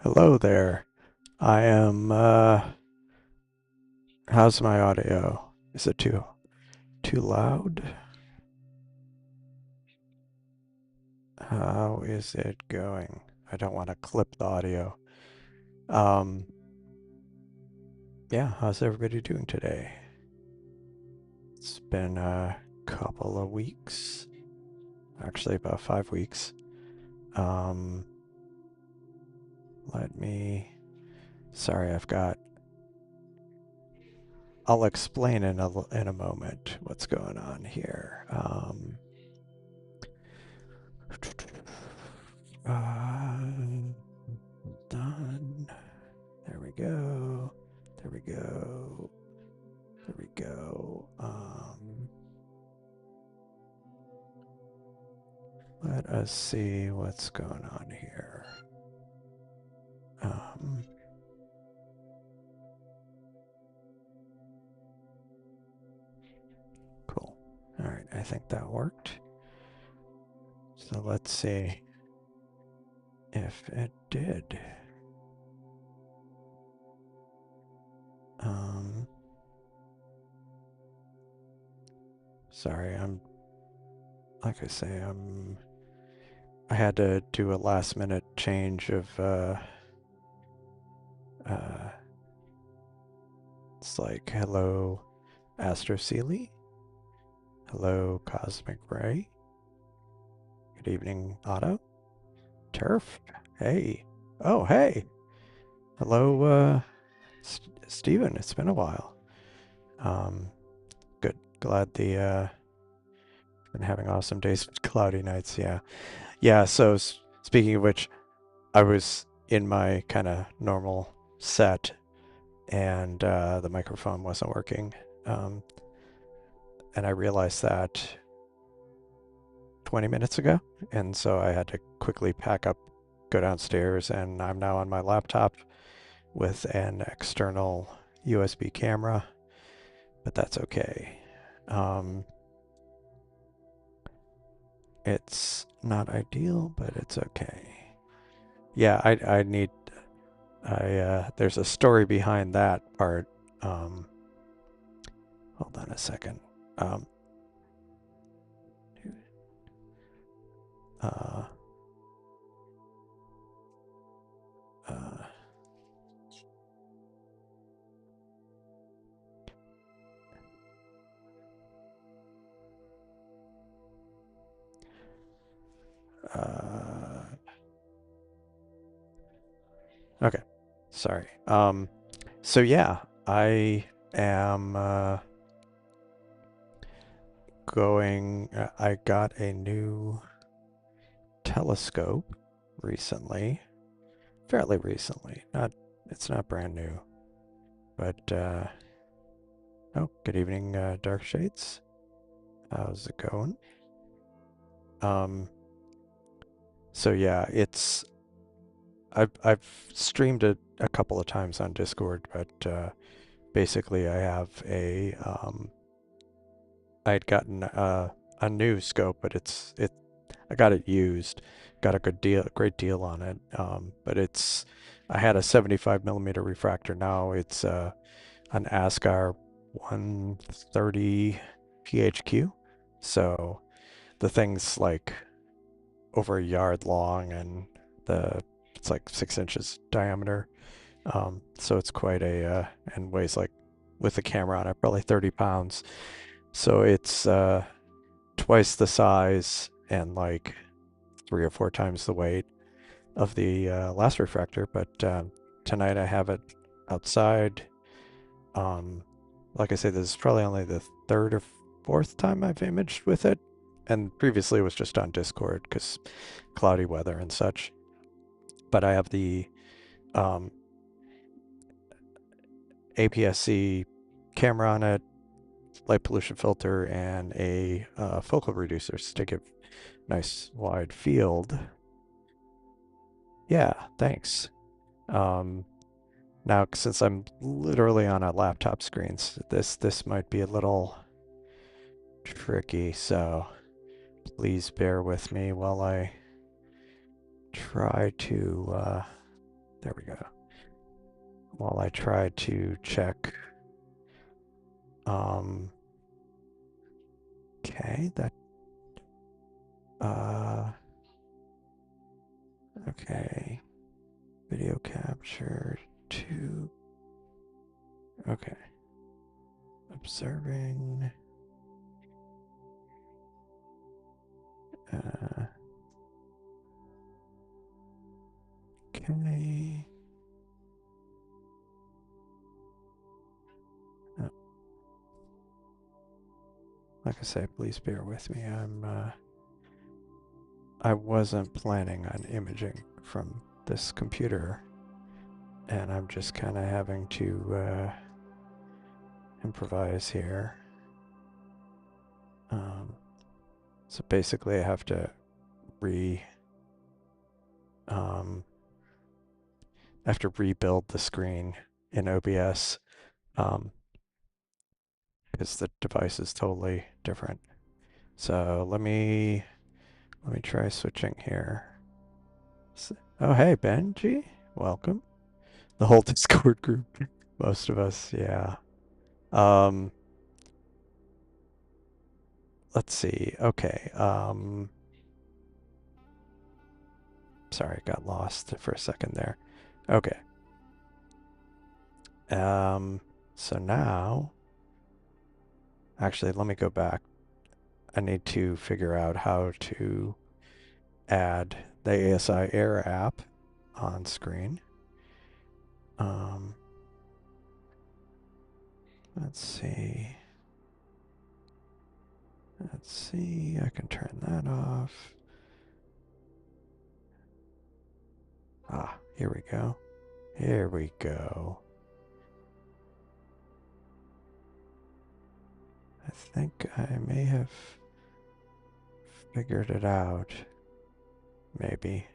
Hello there. I am, how's my audio? Is it too loud? How is it going? I don't want to clip the audio. Um, yeah, how's everybody doing today? It's been a couple of weeks, actually about 5 weeks. Um, let me, sorry, I'll explain in a moment what's going on here. Uh, Done. There we go. There we go. There we go. Let us see what's going on here. Um, cool. All right, I think that worked. So let's see if it did. Um, Sorry, like I say, I had to do a last minute change of, uh, it's like, hello, Astroceely. Hello, Cosmic Ray. Good evening, Otto. Turf. Hey. Oh, hey. Hello, Steven. It's been a while. Um, Good. Glad been having awesome days, cloudy nights. Yeah. Yeah. So speaking of which, I was in my kind of normal set, and the microphone wasn't working. Um, and I realized that 20 minutes ago, and so I had to quickly pack up, go downstairs, and I'm now on my laptop with an external USB camera, but that's okay. Um, it's not ideal, but it's okay. Yeah, I need there's a story behind that part. Um, Hold on a second. Um, uh, uh, uh, okay, sorry. So yeah, I am I got a new telescope recently, fairly recently. It's not brand new, but oh, good evening, Dark Shades. How's it going? Um, so yeah, I've streamed it a couple of times on Discord, but basically I have I'd gotten a new scope, but I got it used, got a great deal on it. But I had a 75 millimeter refractor. Now it's an ASCAR 130 PHQ. So the thing's like over a yard long, and it's like 6 inches diameter. So it's quite and weighs like, with the camera on it, probably 30 pounds. So it's twice the size and like 3 or 4 times the weight of the last refractor. But tonight I have it outside. Um, like I say, this is probably only the third or fourth time I've imaged with it, and previously it was just on Discord because cloudy weather and such. But I have the um, APS-C camera on it, light pollution filter, and a focal reducer to give nice wide field. Yeah, thanks. Um, Now, since I'm literally on a laptop screen, this might be a little tricky, so please bear with me while I try to. There we go. While I try to check. Um, okay, that. Uh, okay. Video capture to. Okay. Observing. Uh, okay. Uh, like I say, please bear with me. I wasn't planning on imaging from this computer, and I'm just kind of having to improvise here. Um, so basically, I have to re um, I have to rebuild the screen in OBS because the device is totally different. So let me try switching here. Oh, hey, Benji, welcome. The whole Discord group, most of us, yeah. Um, let's see. Okay. Sorry, got lost for a second there. Okay. Um, so now, actually, let me go back. I need to figure out how to add the ASI Air app on screen. Um, let's see. Let's see. I can turn that off. Ah, here we go. Here we go. I think I may have figured it out. Maybe.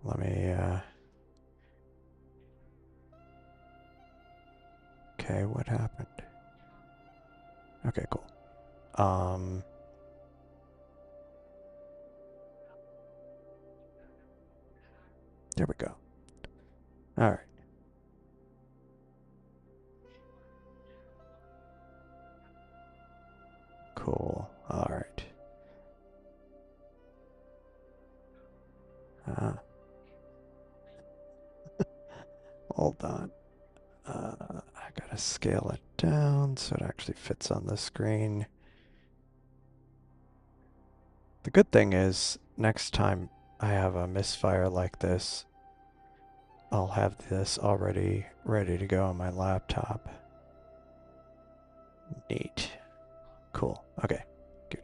Let me, okay, what happened? Okay, cool. There we go. All right. Cool. All right. Uh, hold on. I gotta scale it down so it actually fits on the screen. The good thing is, next time I have a misfire like this, I'll have this already ready to go on my laptop. Neat. Cool. Okay. Good.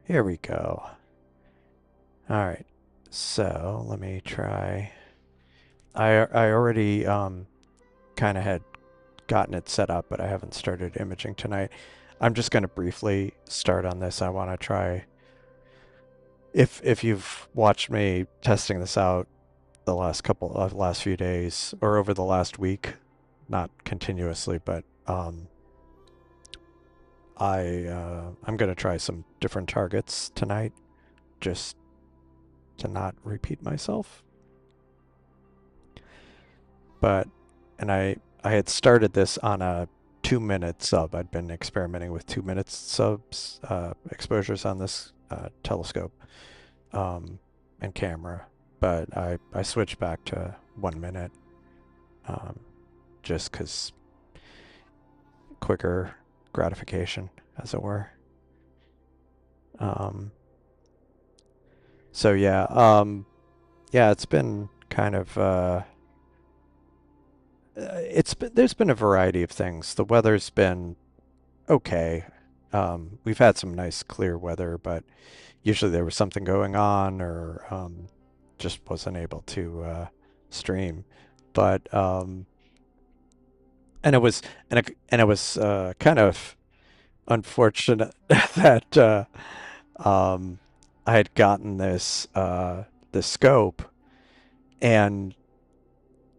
Here we go. All right. So let me try. I already kind of had gotten it set up, but I haven't started imaging tonight. I'm just going to briefly start on this. I want to try. If you've watched me testing this out the last few days or over the last week, not continuously, but I'm going to try some different targets tonight, just to not repeat myself. But and I had started this on a 2-minute sub. I'd been experimenting with 2 minute subs exposures on this telescope and camera, but I switched back to 1 minute um, just because quicker gratification, as it were. Um, so yeah, it's been kind of there's been a variety of things. The weather's been okay. We've had some nice clear weather, but usually there was something going on or just wasn't able to stream. But and it was and it was kind of unfortunate that um, I had gotten this scope and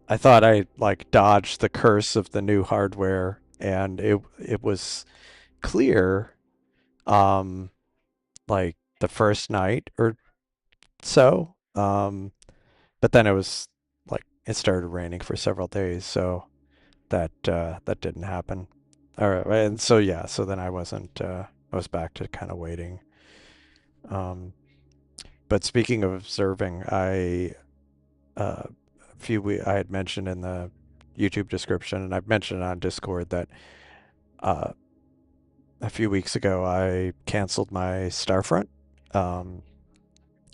I thought I like dodged the curse of the new hardware and it was clear like the first night or so. But then it was like it started raining for several days, so that didn't happen. All right, and so yeah, so then I wasn't. I was back to kind of waiting. Um, but speaking of observing, I had mentioned in the YouTube description, and I've mentioned on Discord that uh, a few weeks ago I canceled my um,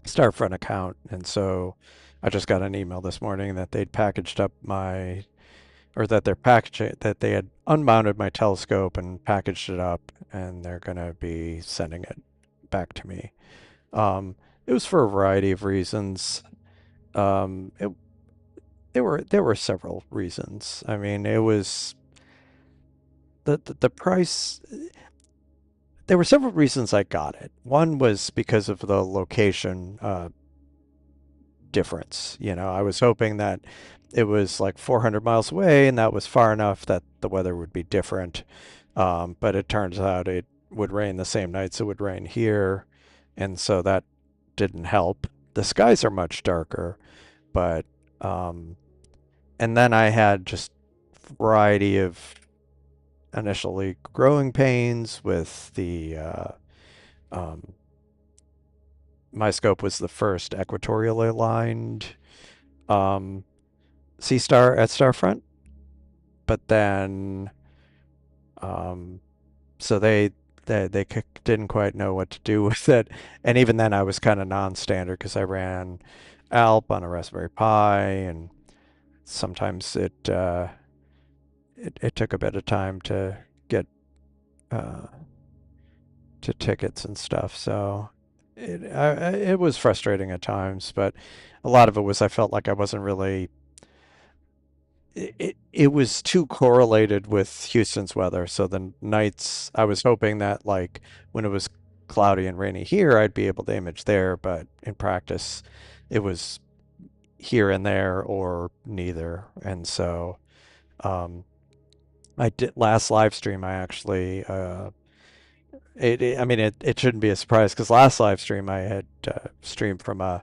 Starfront account, and so I just got an email this morning that they'd packaged up my or that they're packaging that they had unmounted my telescope and packaged it up, and they're gonna be sending it back to me. Um, it was for a variety of reasons. Um, it, there were several reasons. I mean, it was the price. There were several reasons I got it. One was because of the location difference. I was hoping that it was like 400 miles away, and that was far enough that the weather would be different. But it turns out it would rain the same nights it would rain here, and so that didn't help. The skies are much darker, but um, and then I had just variety of initially growing pains with the um, my scope was the first equatorially aligned um, sea star at Starfront, but then um, so they didn't quite know what to do with it, and even then I was kind of non-standard because I ran Alp on a Raspberry Pi, and sometimes it took a bit of time to get uh, to tickets and stuff. So it was frustrating at times, but a lot of it was I felt like I wasn't really. It was too correlated with Houston's weather. So the nights I was hoping that like when it was cloudy and rainy here, I'd be able to image there, but in practice, it was here and there or neither. And so um, I did last live stream. I actually I mean, it shouldn't be a surprise because last live stream I had streamed from a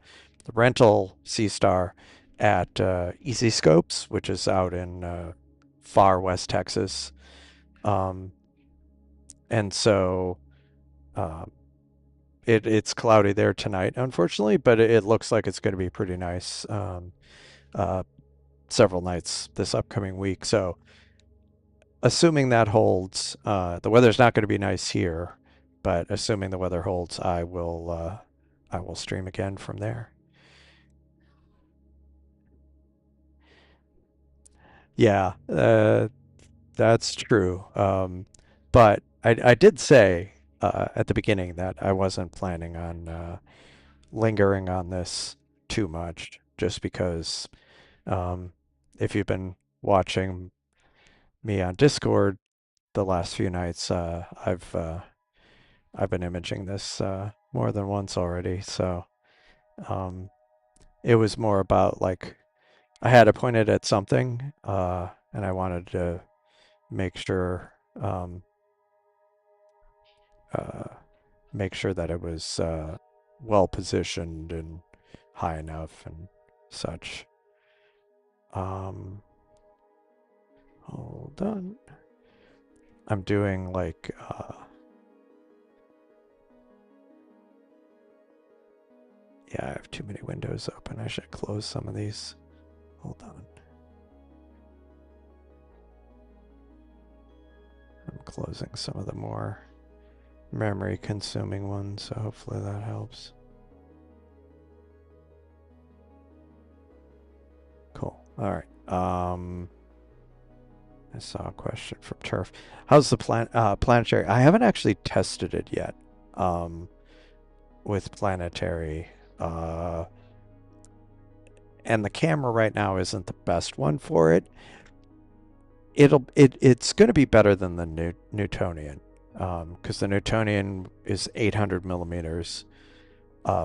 rental Sea Star at Easy Scopes, which is out in far West Texas. Um, and so um, it's cloudy there tonight, unfortunately, but it looks like it's going to be pretty nice uh, several nights this upcoming week. So assuming that holds, the weather's not going to be nice here, but assuming the weather holds, I will stream again from there. Yeah, that's true. But I did say at the beginning that I wasn't planning on lingering on this too much, just because um, if you've been watching me on Discord the last few nights, I've been imaging this more than once already. So um, it was more about like I had to point it at something, and I wanted to make sure um, uh, make sure that it was well positioned and high enough and such. Um, Hold on. I'm doing like yeah, I have too many windows open. I should close some of these. Hold on. I'm closing some of the more memory consuming ones, so hopefully that helps. Cool. All right. I saw a question from Turf. How's the planetary? I haven't actually tested it yet. Um, with planetary. Uh, and the camera right now isn't the best one for it. It's going to be better than the Newtonian, because the Newtonian is 800 millimeters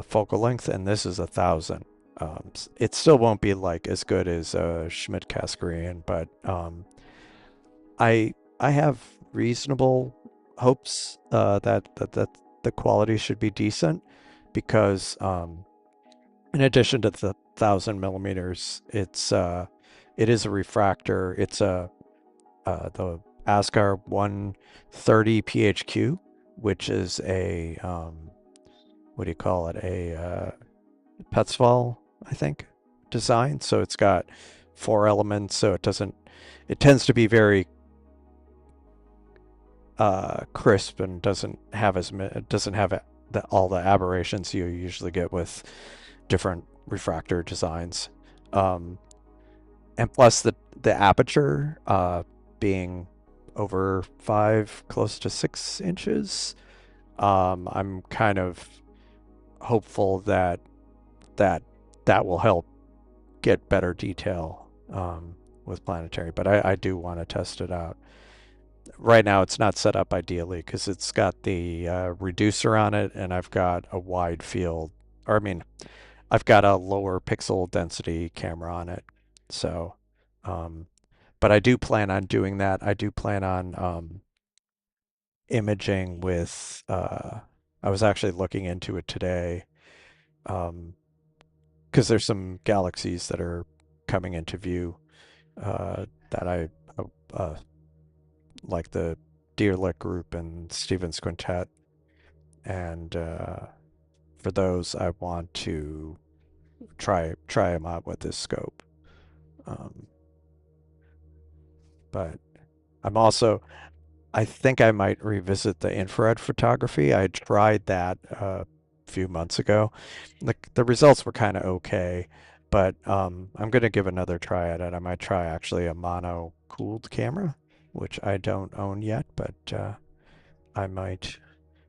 focal length, and this is 1,000. It still won't be like as good as Schmidt Cassegrain, but I have reasonable hopes that the quality should be decent because in addition to the 1,000 millimeters, it is a refractor. It's a the Ascar 130 PHQ, which is a what do you call it? A Petzval, I think, design. So it's got four elements, so it doesn't. It tends to be very crisp and doesn't have all the aberrations you usually get with different refractor designs. Um, and plus the aperture being over 5, close to 6 inches. I'm kind of hopeful that that will help get better detail with planetary, but I do want to test it out. Right now, it's not set up ideally because it's got the reducer on it, and I've got a wide field, or I mean, I've got a lower pixel density camera on it. So, um, but I do plan on doing that. I do plan on imaging with, I was actually looking into it today um, because there's some galaxies that are coming into view that I uh, like the Deerlick group and Stevens Quintet. And for those, I want to try them out with this scope. Um, but I'm also I think I might revisit the infrared photography. I tried that a few months ago. The results were kind of okay, but I'm going to give another try at it. I might try actually a mono cooled camera, which I don't own yet, but I might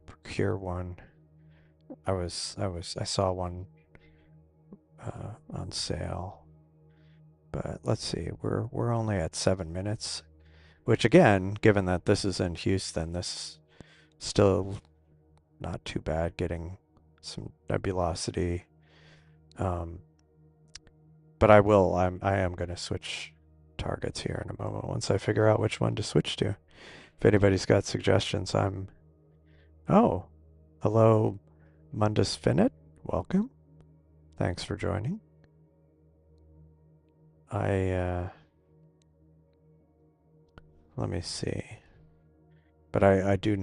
procure one. I saw one on sale, but let's see. We're only at 7 minutes, which again, given that this is in Houston, this still not too bad getting some nebulosity. Um, but I am going to switch targets here in a moment once I figure out which one to switch to. If anybody's got suggestions, oh, hello, Mundus Finit. Welcome. Thanks for joining. I, let me see. But I do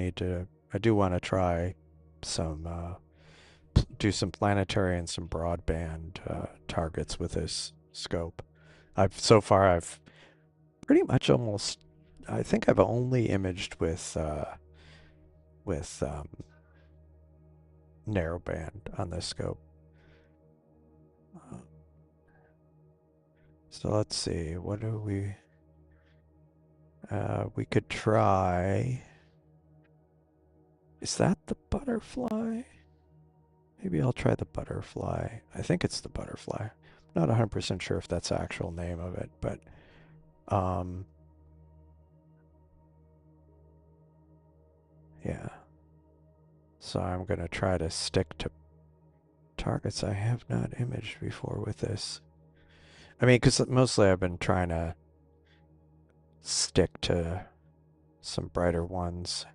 want to try some, do some planetary and some broadband targets with this scope. So far I've pretty much almost I think I've only imaged with narrowband on this scope. Uh, so let's see, what do we could try. Is that the butterfly? Maybe I'll try the butterfly. I think it's the butterfly. I'm not 100% sure if that's the actual name of it, but um yeah. So I'm going to try to stick to targets I have not imaged before with this. I mean, because mostly I've been trying to stick to some brighter ones.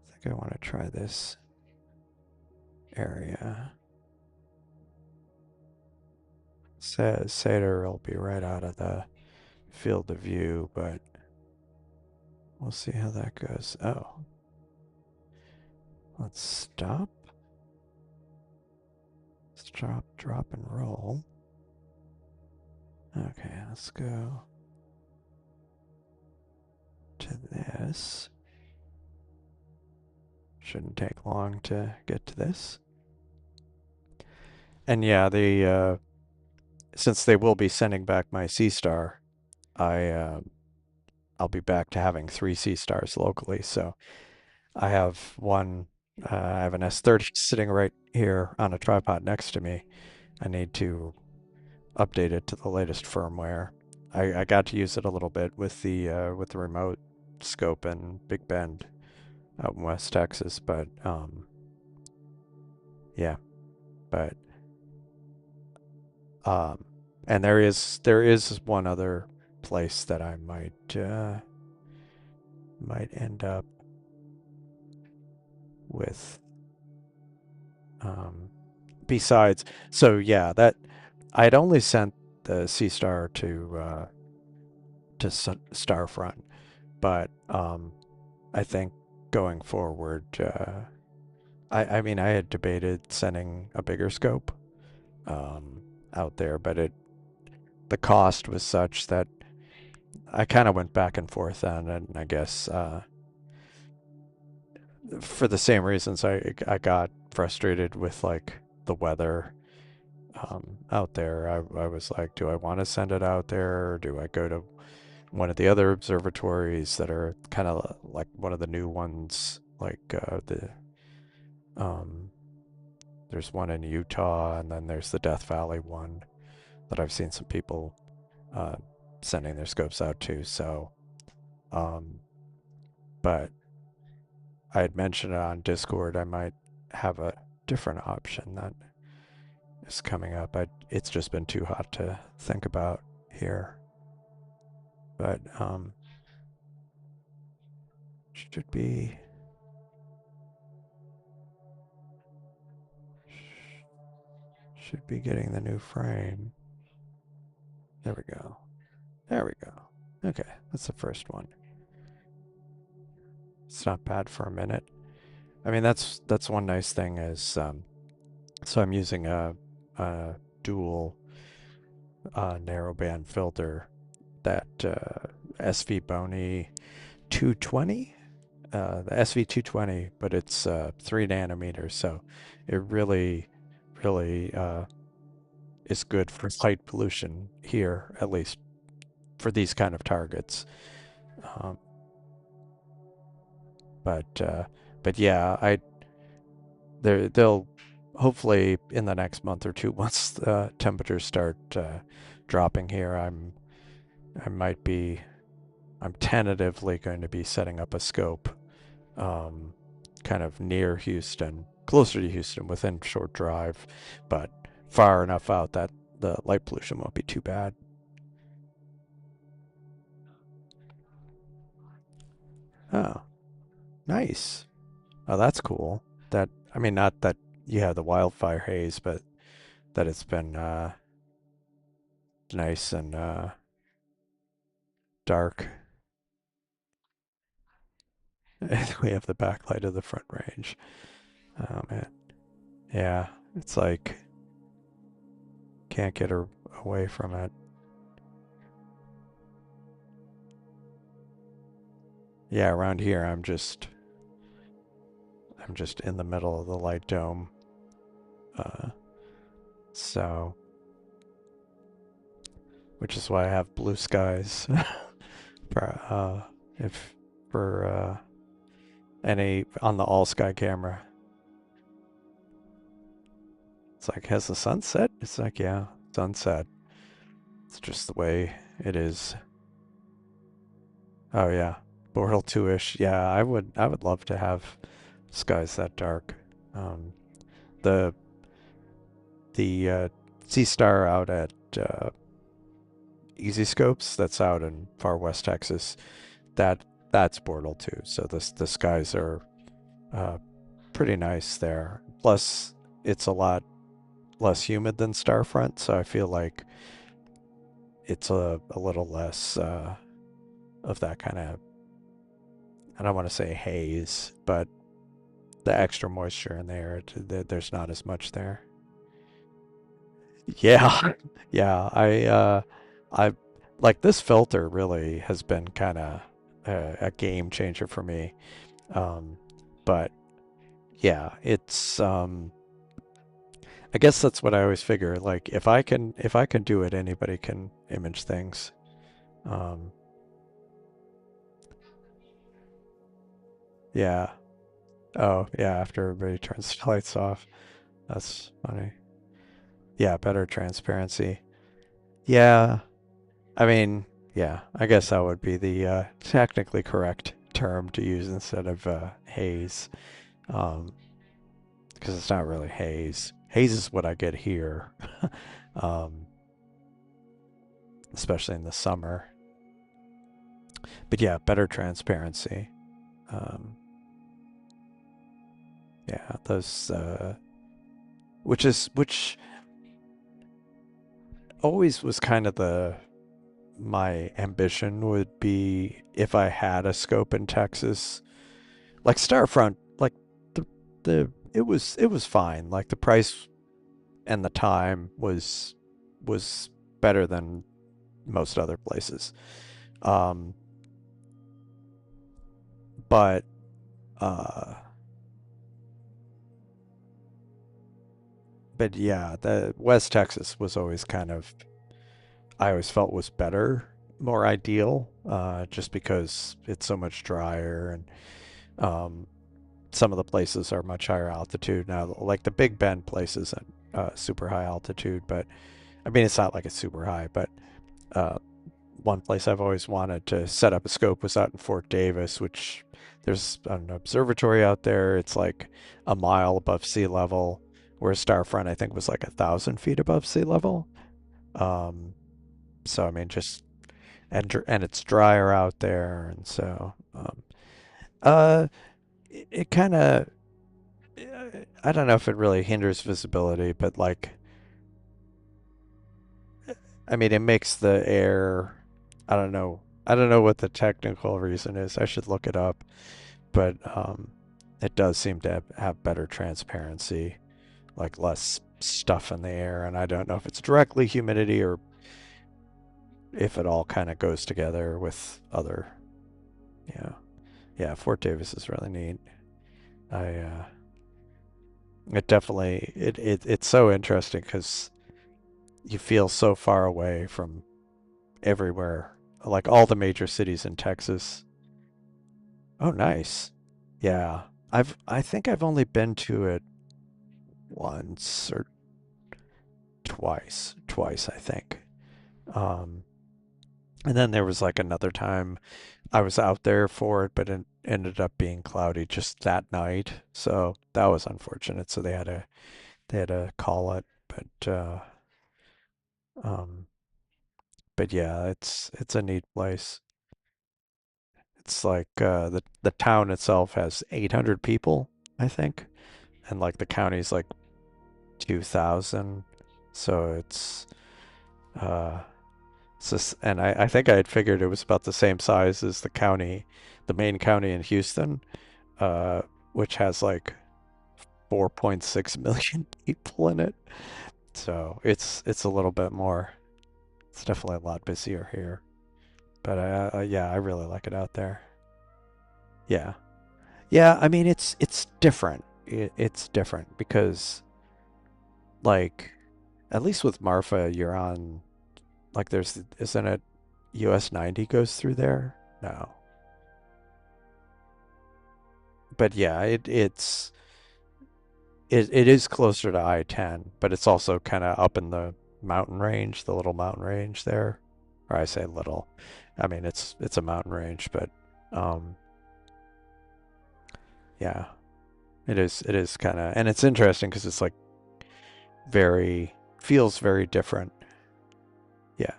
I think I want to try this area. Says Seder will be right out of the field of view, but we'll see how that goes. Oh, let's stop. Let's drop, and roll. Okay, let's go to this. Shouldn't take long to get to this. And yeah, since they will be sending back my C star, I'll be back to having 3 C stars locally. So I have one. I have an S30 sitting right here on a tripod next to me. I need to update it to the latest firmware. I got to use it a little bit with the remote scope in Big Bend out in West Texas, but yeah, but um, and there is one other place that I might end up with Um, besides, so yeah, that I'd only sent the Sea Star to Starfront, but I think going forward, I mean, I had debated sending a bigger scope um, out there, but the cost was such that I kind of went back and forth on it, and I guess for the same reasons I got frustrated with like the weather out there. I was like, do I want to send it out there, or do I go to one of the other observatories that are kind of like one of the new ones, like um, there's one in Utah, and then there's the Death Valley one that I've seen some people uh, sending their scopes out to. So, um, but I had mentioned it on Discord. I might have a different option that is coming up. It's just been too hot to think about here, but should be should be getting the new frame. There we go. There we go. Okay, that's the first one. It's not bad for a minute. I mean, that's one nice thing is so I'm using a dual narrowband filter, that SV Bony 220, the SV 220, but it's 3 nanometers, so it really is good for light pollution here, at least for these kind of targets. Um, but uh, but yeah, they'll hopefully in the next month or two, once temperatures start dropping here, I might be I'm tentatively going to be setting up a scope um, kind of near Houston, closer to Houston, within short drive, but far enough out that the light pollution won't be too bad. Oh, nice. Oh, that's cool. That I mean, not that you have the wildfire haze, but that it's been nice and dark. And we have the backlight of the Front Range. Oh man, yeah, it's like can't get away from it. Yeah, around here I'm just in the middle of the light dome. Uh, so which is why I have blue skies for if for any on the all sky camera. It's like, has the sun set? It's like, yeah, sunset. It's just the way it is. Oh yeah, Portal 2-ish. Yeah, I would love to have skies that dark. Um, the the Sea Star out at Easy Scopes, that's out in far west Texas. That that's Portal 2. So the skies are uh, pretty nice there. Plus, it's a lot less humid than Starfront, so I feel like it's a little less of that kind of, I don't want to say haze, but the extra moisture in there, there's not as much there. Yeah, yeah. I like this filter really has been kind of a game changer for me. Um, but yeah, it's I guess that's what I always figure. Like if I can do it, anybody can image things. Um, yeah. Oh, yeah, after everybody turns the lights off. That's funny. Yeah, better transparency. Yeah. I mean, yeah, I guess that would be the technically correct term to use instead of haze. Um, because it's not really haze. Haze is what I get here. um, especially in the summer. But yeah, better transparency. Um, yeah, those. which always was kind of the my ambition would be if I had a scope in Texas, like Starfront, like the it was fine. Like the price and the time was better than most other places. Um, but uh, but yeah, the West Texas was always kind of I always felt was better, more ideal, just because it's so much drier and um, some of the places are much higher altitude now. Like the Big Bend place isn't super high altitude, but I mean it's not like it's super high. But uh, one place I've always wanted to set up a scope was out in Fort Davis, which there's an observatory out there. It's like a mile above sea level, where Starfront I think was like 1,000 feet above sea level. Um, so I mean, just and it's drier out there, and so uh, it kind of I don't know if it really hinders visibility, but like I mean, it makes the air. I don't know. I don't know what the technical reason is. I should look it up, but it does seem to have better transparency, like less stuff in the air, and I don't know if it's directly humidity or if it all kind of goes together with other. Yeah, yeah. Fort Davis is really neat. I it definitely it's so interesting because you feel so far away from everywhere, like all the major cities in Texas. Oh, nice. Yeah, I think I've only been to it once or twice I think. Um, and then there was like another time I was out there for it, but it ended up being cloudy just that night, so that was unfortunate. So they had to call it, um, but yeah, it's a neat place. It's like the town itself has 800 people, I think, and like the county's like 2,000. So uh and I think I had figured it was about the same size as the main county in Houston, uh, which has like 4.6 million people in it. So it's a little bit more. It's definitely a lot busier here. But yeah, I really like it out there. Yeah. Yeah, I mean it's different. It's different because like at least with Marfa you're on like there's isn't it US 90 goes through there? No. But yeah, it is closer to I-10, but it's also kind of up in the mountain range, the little mountain range there. Or I say little. I mean it's a mountain range, but um yeah, it is kind of and it's interesting because it's like very feels very different. Yeah.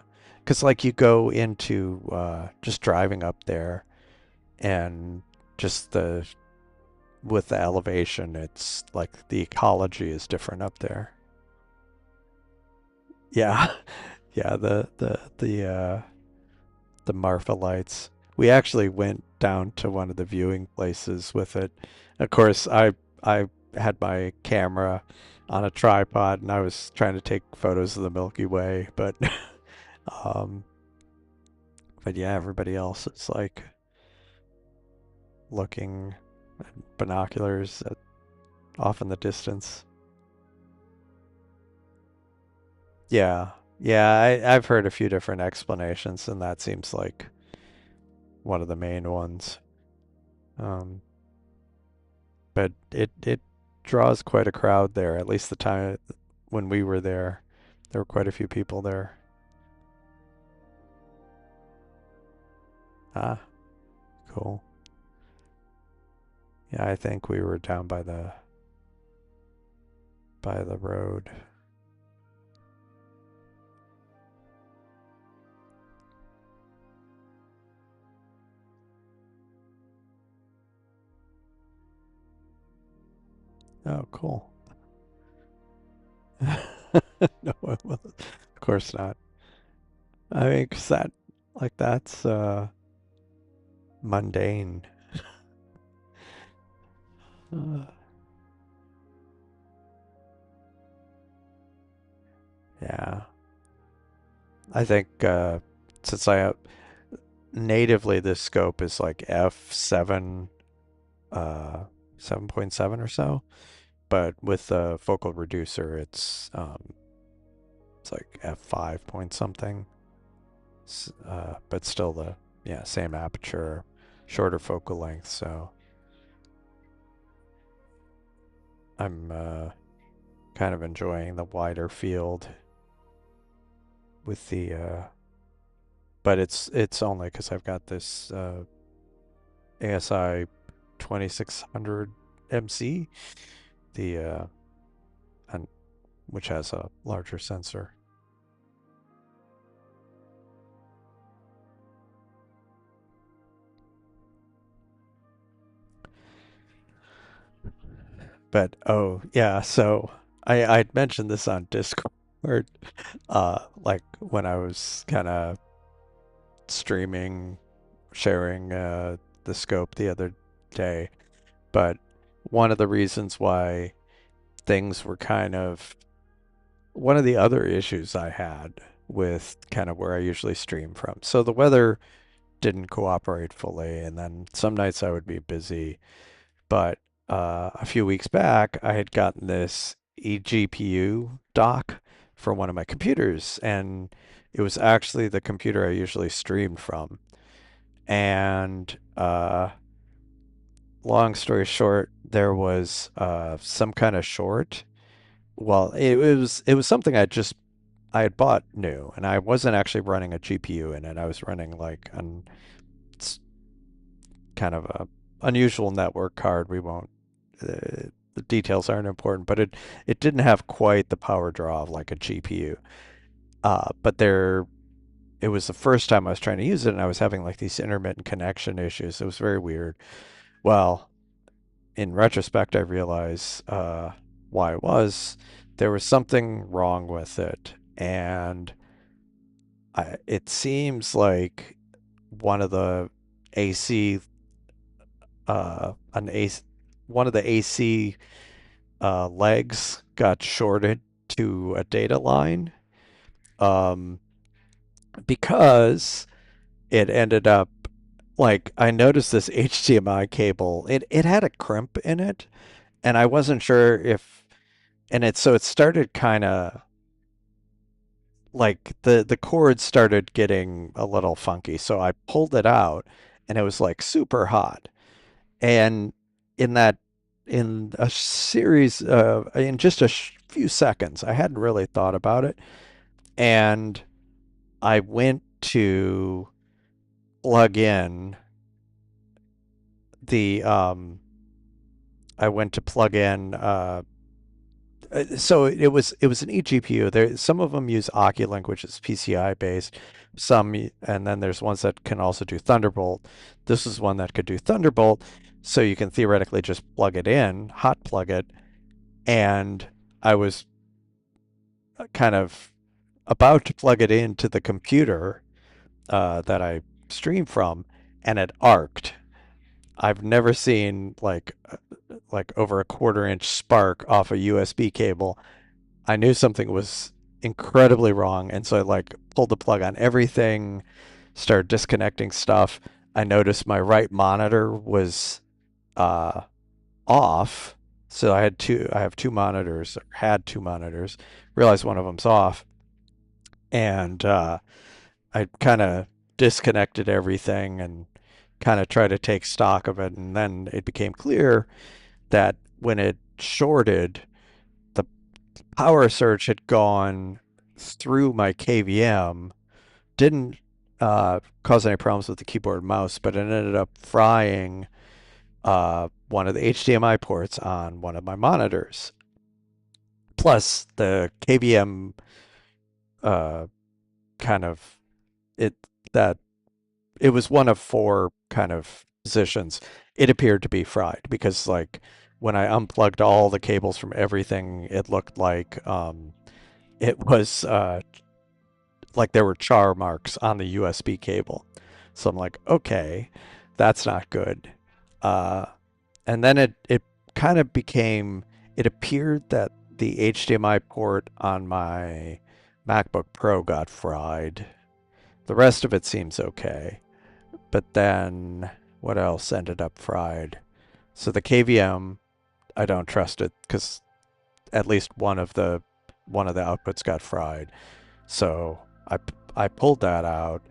Cuz like you go into just driving up there and just the with the elevation, it's like the ecology is different up there. Yeah, yeah. The Marfa lights. We actually went down to one of the viewing places with it. Of course, I had my camera on a tripod and I was trying to take photos of the Milky Way, um, but yeah, everybody else is like looking at binoculars off in the distance. Yeah. Yeah, I've heard a few different explanations, and that seems like one of the main ones. Um, but it draws quite a crowd there. At least the time when we were there were quite a few people there. Ah, cool. Yeah, I think we were down by the road. Oh, cool. No, well, of course not. I mean, 'cause that's mundane. Uh, yeah, I think since I natively this scope is like f7, uh, 7.7 or so, but with the focal reducer, it's like f5 point something. But still the yeah same aperture, shorter focal length. So I'm kind of enjoying the wider field with the but it's only because I've got this ASI 2600 MC, the and which has a larger sensor. But oh yeah, so I'd mentioned this on Discord, like when I was kind of streaming, sharing the scope the other day. But one of the reasons why things were kind of one of the other issues I had with kind of where I usually stream from. So the weather didn't cooperate fully, and then some nights I would be busy. But a few weeks back, I had gotten this eGPU dock for one of my computers, and it was actually the computer I usually streamed from. And long story short, there was some kind of short. Well, it was something I had bought new, and I wasn't actually running a GPU in it. I was running like an it's kind of a unusual network card. We won't the details aren't important, but it didn't have quite the power draw of like a GPU. But there it was the first time I was trying to use it, and I was having like these intermittent connection issues. It was very weird. Well, in retrospect, I realize why it was. There was something wrong with it, and it seems like one of the AC, an AC, one of the AC legs got shorted to a data line, um, because it ended up like I noticed this HDMI cable. It had a crimp in it, and I wasn't sure if and it started kind of like the cord started getting a little funky. So I pulled it out and it was like super hot. And in that in a series in just a few seconds, I hadn't really thought about it, and I went to plug in the I went to plug in so it was an eGPU. There some of them use Oculink, which is PCI based. And then there's ones that can also do Thunderbolt. This is one that could do Thunderbolt, so you can theoretically just plug it in, hot plug it, and I was kind of about to plug it into the computer that I stream from, and it arced. I've never seen like over a quarter-inch spark off a USB cable. I knew something was incredibly wrong, and so I like pulled the plug on everything, started disconnecting stuff. I noticed my right monitor was uh, off, so I have two monitors, or had two monitors. Realized one of them's off, and I kind of disconnected everything and kind of tried to take stock of it, and then it became clear that when it shorted, the power surge had gone through my KVM, didn't cause any problems with the keyboard and mouse, but it ended up frying one of the HDMI ports on one of my monitors. Plus, the KVM uh, kind of it that it was one of four kind of positions. It appeared to be fried because like when I unplugged all the cables from everything, it looked like it was like there were char marks on the USB cable. So I'm like, okay, that's not good. Uh, and then it kind of became, it appeared that the HDMI port on my MacBook Pro got fried. The rest of it seems okay. But then what else ended up fried? So the KVM, I don't trust it because at least one of the outputs got fried. So I pulled that out.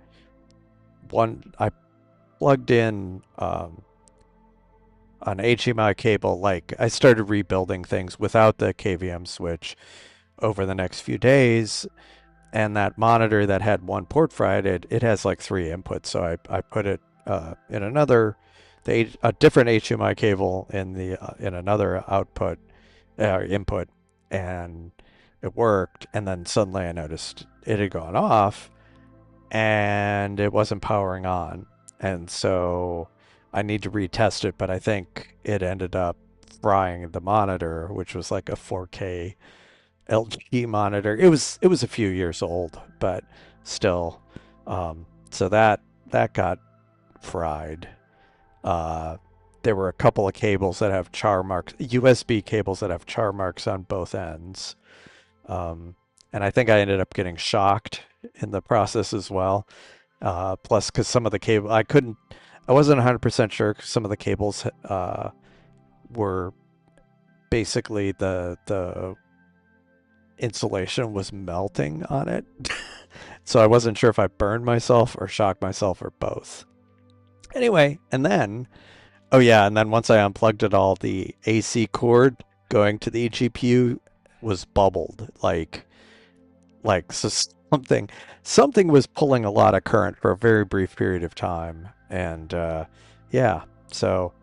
I plugged in an HDMI cable. Like I started rebuilding things without the KVM switch over the next few days, and that monitor that had one port fried, it has like three inputs. So I put it in another a different HDMI cable in another output input, and it worked. And then suddenly I noticed it had gone off, and it wasn't powering on. And so I need to retest it, but I think it ended up frying the monitor, which was like a 4K LG monitor. It was a few years old, but still. So that got fried. Uh, there were a couple of cables that have char marks, USB cables that have char marks on both ends. Um, and I think I ended up getting shocked in the process as well. Plus, because some of the cable, I wasn't 100% sure 'cause some of the cables were basically the insulation was melting on it. So I wasn't sure if I burned myself or shocked myself or both. Anyway, and then, oh yeah, and then once I unplugged it all, the AC cord going to the GPU was bubbled. Like so something was pulling a lot of current for a very brief period of time. And yeah, so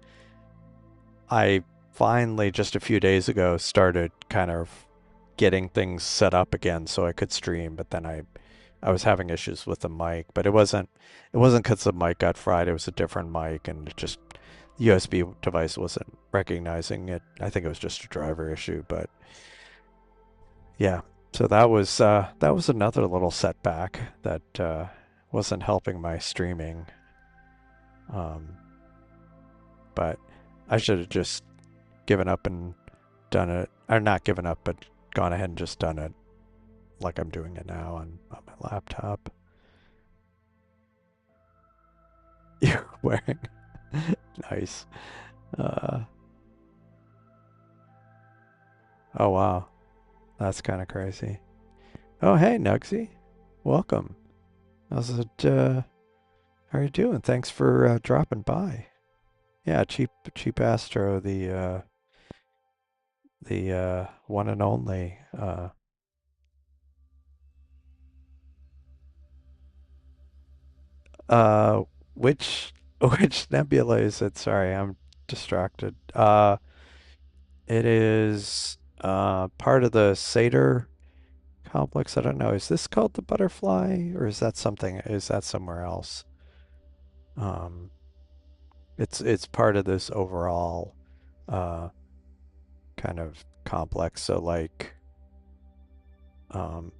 I finally just a few days ago started kind of getting things set up again so I could stream, but then I was having issues with the mic, but it wasn't because the mic got fried. It was a different mic, and it just USB device wasn't recognizing it. I think it was just a driver issue, but yeah. So that was another little setback that wasn't helping my streaming. Um, but I should have just given up and done it, or not given up, but gone ahead and just done it like I'm doing it now on my laptop. You're wearing nice. Uh, oh wow, that's kind of crazy. Oh hey Nugsy, welcome. How's it? How are you doing? Thanks for dropping by. Yeah, cheap Astro, the one and only. Uh, which which nebula is it? Sorry, I'm distracted. It is part of the Satyr complex. I don't know. Is this called the butterfly, or is that something? Is that somewhere else? Um, it's part of this overall uh kind of complex. So um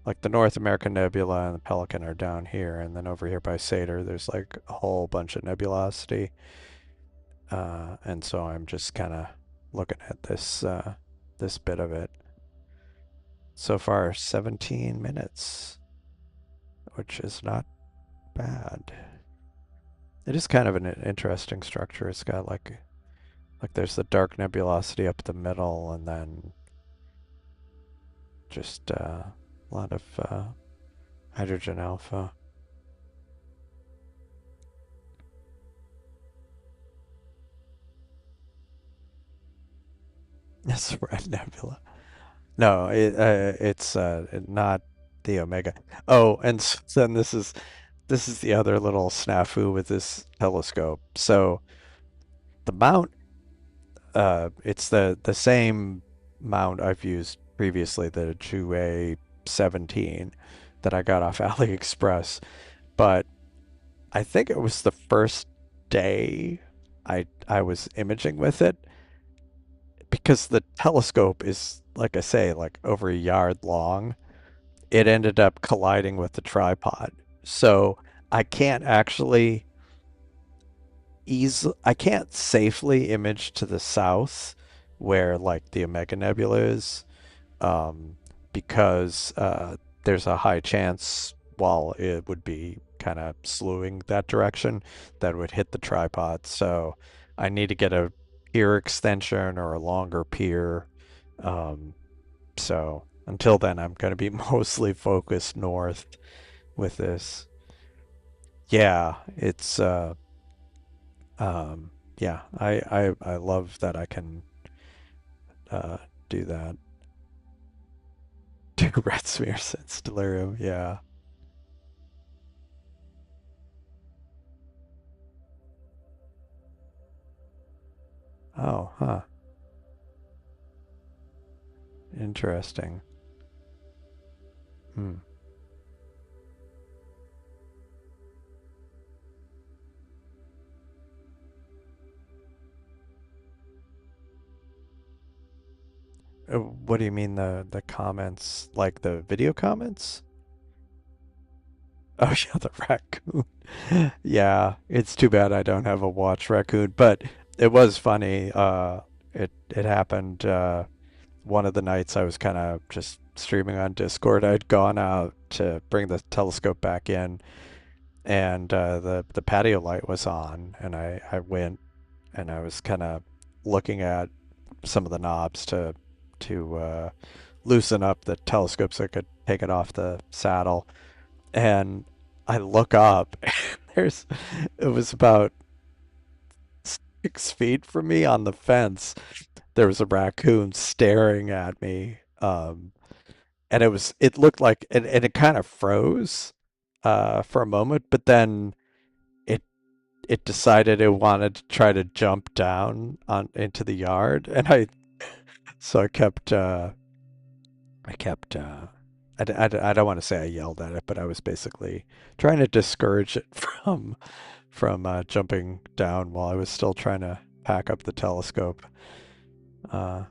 like the North American Nebula and the Pelican are down here, and then over here by Satyr, there's like a whole bunch of nebulosity. And so I'm just kind of looking at this bit of it. So far, 17 minutes, which is not bad. It is kind of an interesting structure. It's got like there's the dark nebulosity up the middle, and then just a lot of hydrogen alpha. It's red nebula. No, it's not the Omega. Oh, and then this is the other little snafu with this telescope. So the mount, it's the same mount I've used previously, the Jue 17 that I got off AliExpress. But I think it was the first day I was imaging with it, because the telescope is, like I say, like over a yard long. it ended up colliding with the tripod. So I can't actually I can't safely image to the south where like the Omega Nebula is, um, because there's a high chance while it would be kind of slewing that direction that would hit the tripod. So I need to get a pier extension or a longer pier. Um, so until then, I'm going to be mostly focused north with this. Yeah, it's yeah, I love that I can uh do that. Do red smears and delirium. Yeah. Oh, huh. Interesting. Hmm. What do you mean the comments, like the video comments? Oh yeah, the raccoon. Yeah, it's too bad I don't have a watch raccoon, but it was funny. It happened one of the nights I was kind of just streaming on Discord. I'd gone out to bring the telescope back in, and the patio light was on, and I went and I was kind of looking at some of the knobs to loosen up the telescope so I could take it off the saddle, and I look up, and there's it was about 6 feet from me on the fence. There was a raccoon staring at me, and it looked like and it kind of froze for a moment, but then it it decided it wanted to try to jump down on into the yard, and so I kept I don't want to say I yelled at it, but I was basically trying to discourage it from jumping down while I was still trying to pack up the telescope. Uh,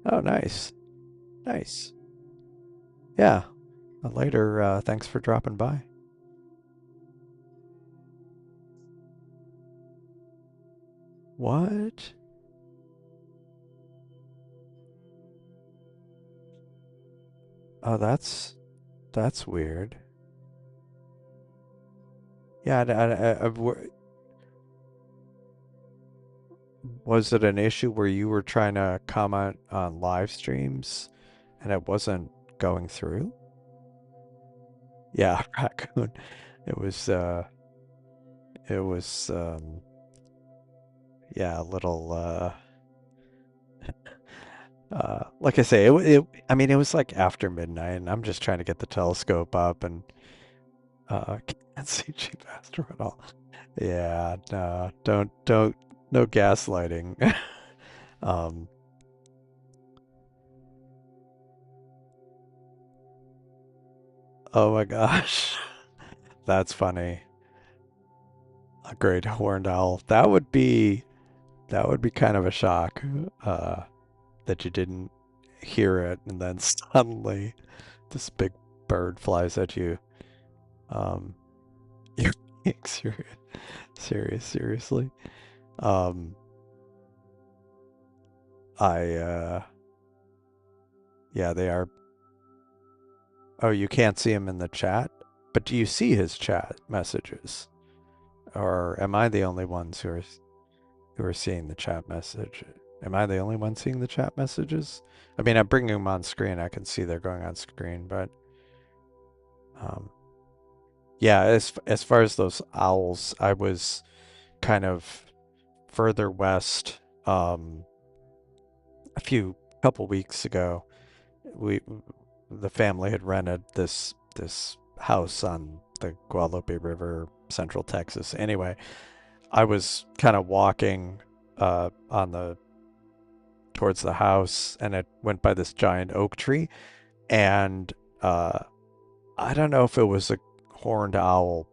oh, nice, nice. Yeah. Later. Thanks for dropping by. What? Oh, that's weird. Yeah, was it an issue where you were trying to comment on live streams and it wasn't going through? Yeah, raccoon. It was it was yeah, a little like I say, I mean it was like after midnight and I'm just trying to get the telescope up and can't see cheap astro at all. Yeah, no, don't no gaslighting. um oh my gosh. That's funny. A great horned owl. That would be kind of a shock. Uh that you didn't hear it and then suddenly this big bird flies at you. Um, you're being seriously. Um, yeah, they are. Oh, you can't see him in the chat, but do you see his chat messages, or am I the only ones who are seeing the chat message? Am I the only one seeing the chat messages? I mean, I'm bringing them on screen. I can see they're going on screen, but um, yeah, as far as those owls, I was kind of further west a few couple weeks ago. We the family had rented this house on the Guadalupe River, Central Texas. Anyway, I was kind of walking on the towards the house, and it went by this giant oak tree, and uh, I don't know if it was a horned owl.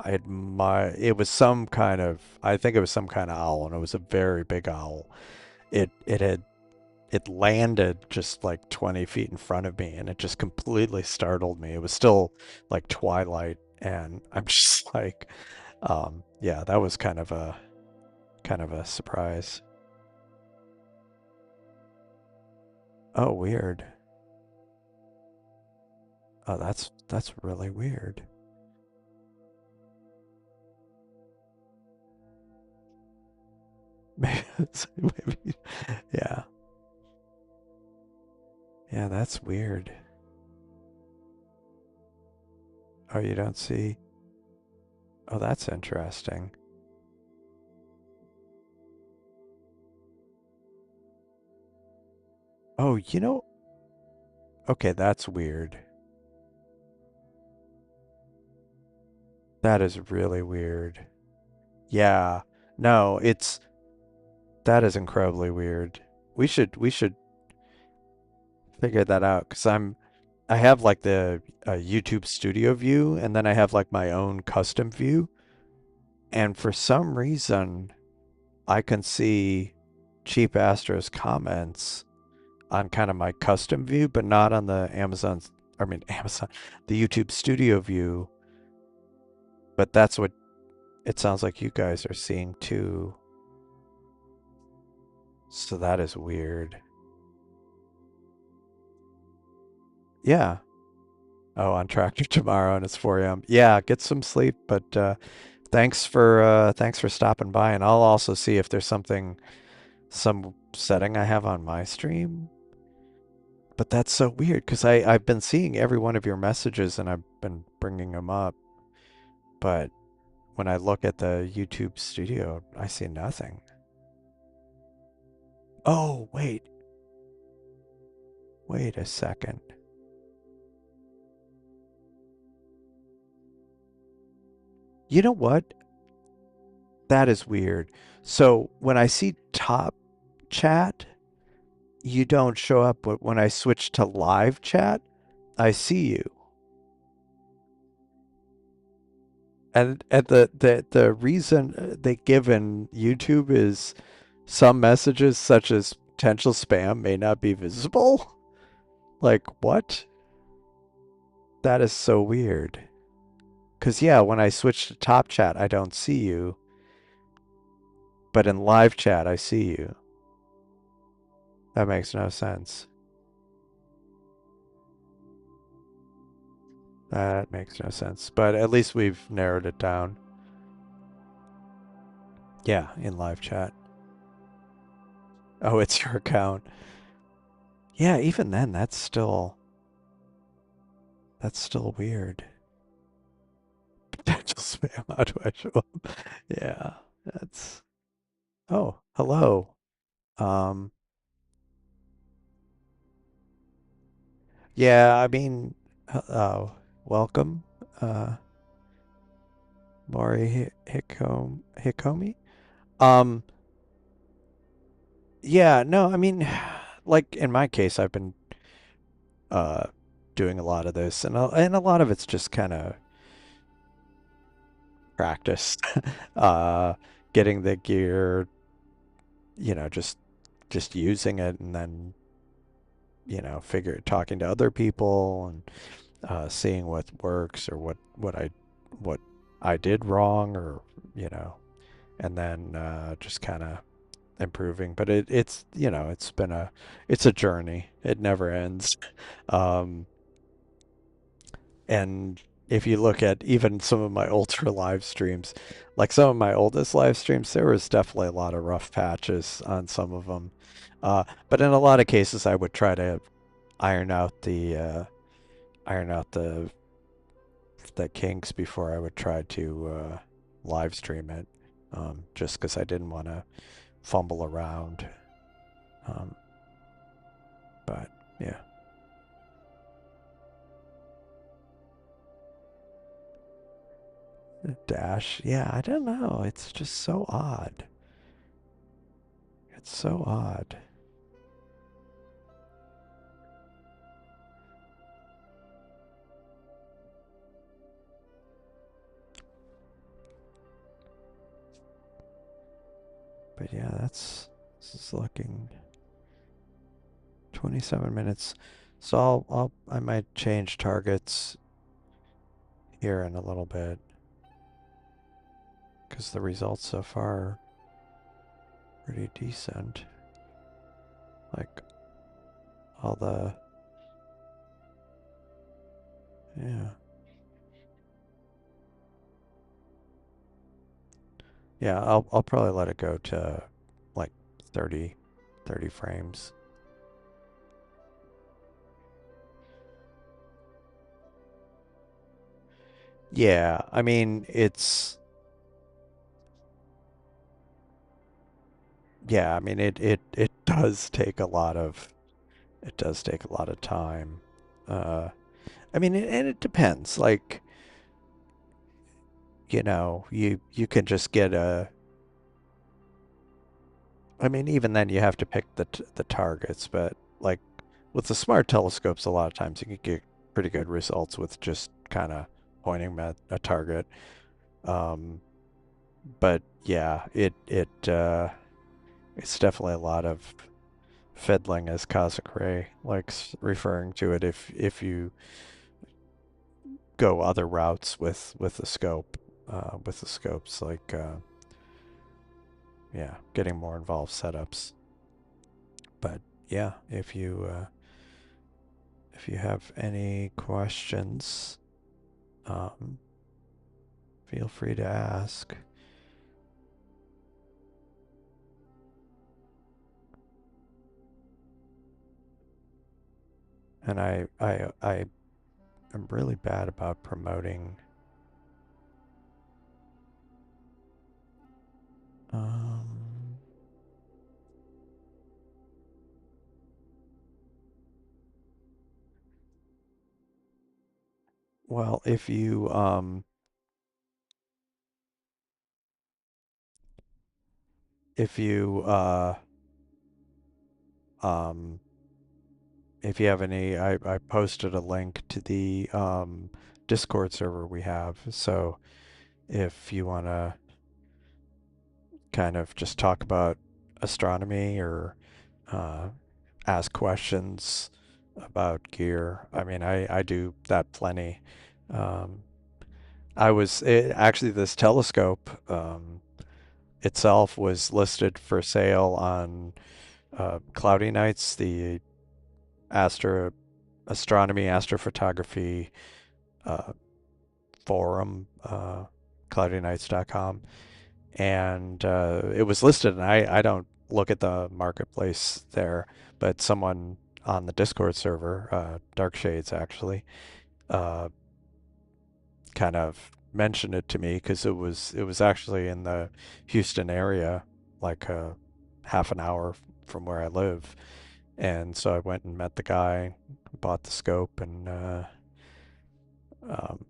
It was some kind of I think it was some kind of owl, and it was a very big owl. It had it landed just like 20 feet in front of me and it just completely startled me. It was still like twilight and I'm just like, yeah, that was kind of a surprise. Oh, weird. Oh, that's really weird. Maybe, yeah, yeah, that's weird. Oh, you don't see? Oh, that's interesting. Oh, okay, that's weird. That is really weird. Yeah. No, that is incredibly weird. We should figure that out because I have like the YouTube studio view and then I have like my own custom view and for some reason I can see Cheap Astro's comments on kind of my custom view but not on the Amazon, the YouTube studio view, but that's what it sounds like you guys are seeing too. So that is weird. Yeah. Oh, on tractor tomorrow and it's 4 a.m. Yeah, get some sleep, but thanks for stopping by and I'll also see if there's some setting I have on my stream. But that's so weird because I've been seeing every one of your messages and I've been bringing them up, but when I look at the YouTube studio, I see nothing. Oh, wait a second. You know what? That is weird. So when I see top chat, you don't show up, but when I switch to live chat, I see you. And the reason they give in YouTube is some messages such as potential spam may not be visible. Like what? That is so weird. Cause yeah, when I switch to top chat, I don't see you, but in live chat, I see you. That makes no sense. That makes no sense. But at least we've narrowed it down. Yeah, in live chat. Oh, it's your account. Yeah, even then, that's still weird. Potential spam. How do I show up? Yeah, that's. Oh, hello. Um, yeah, I mean, welcome, uh, Mori Hikomi. Um, yeah, no, I mean, like in my case, I've been uh doing a lot of this, and a lot of it's just kind of practice, uh, getting the gear, just using it, and then figure talking to other people and seeing what works or what I did wrong or you know, and then just kind of improving. But it's a journey. It never ends. Um, and if you look at even some of my older live streams, like some of my oldest live streams, there was definitely a lot of rough patches on some of them. But in a lot of cases, I would try to iron out the kinks before I would try to live stream it, just because I didn't want to fumble around. Um, but yeah, Dash. Yeah, I don't know. It's just so odd. It's so odd. But yeah, this is looking. 27 minutes. So I might change targets here in a little bit because the results so far are pretty decent. Like all the, yeah. Yeah, I'll probably let it go to like 30 30 frames. Yeah, I mean yeah, I mean it does take a lot of it does take a lot of time. Uh I mean and it depends. Like, you can just get a I mean even then you have to pick the targets, but like with the smart telescopes a lot of times you can get pretty good results with just kind of pointing at a target. Um but yeah, it's definitely a lot of fiddling, as Cosmic Ray likes referring to it. If you go other routes with the scope, with the scopes, like yeah, getting more involved setups. But yeah, if you have any questions, um, feel free to ask. And I am really bad about promoting. Um, well, if you um if you have any, I posted a link to the Discord server we have. So if you want to kind of just talk about astronomy or uh, ask questions about gear, I mean, I do that plenty. Um, actually, this telescope itself was listed for sale on Cloudy Nights, the astro astronomy astrophotography uh, forum, cloudynights.com, and it was listed. And I don't look at the marketplace there, but someone on the Discord server, Dark Shades actually, uh, kind of mentioned it to me because it was actually in the Houston area, like half an hour from where I live. And so I went and met the guy, bought the scope, and um,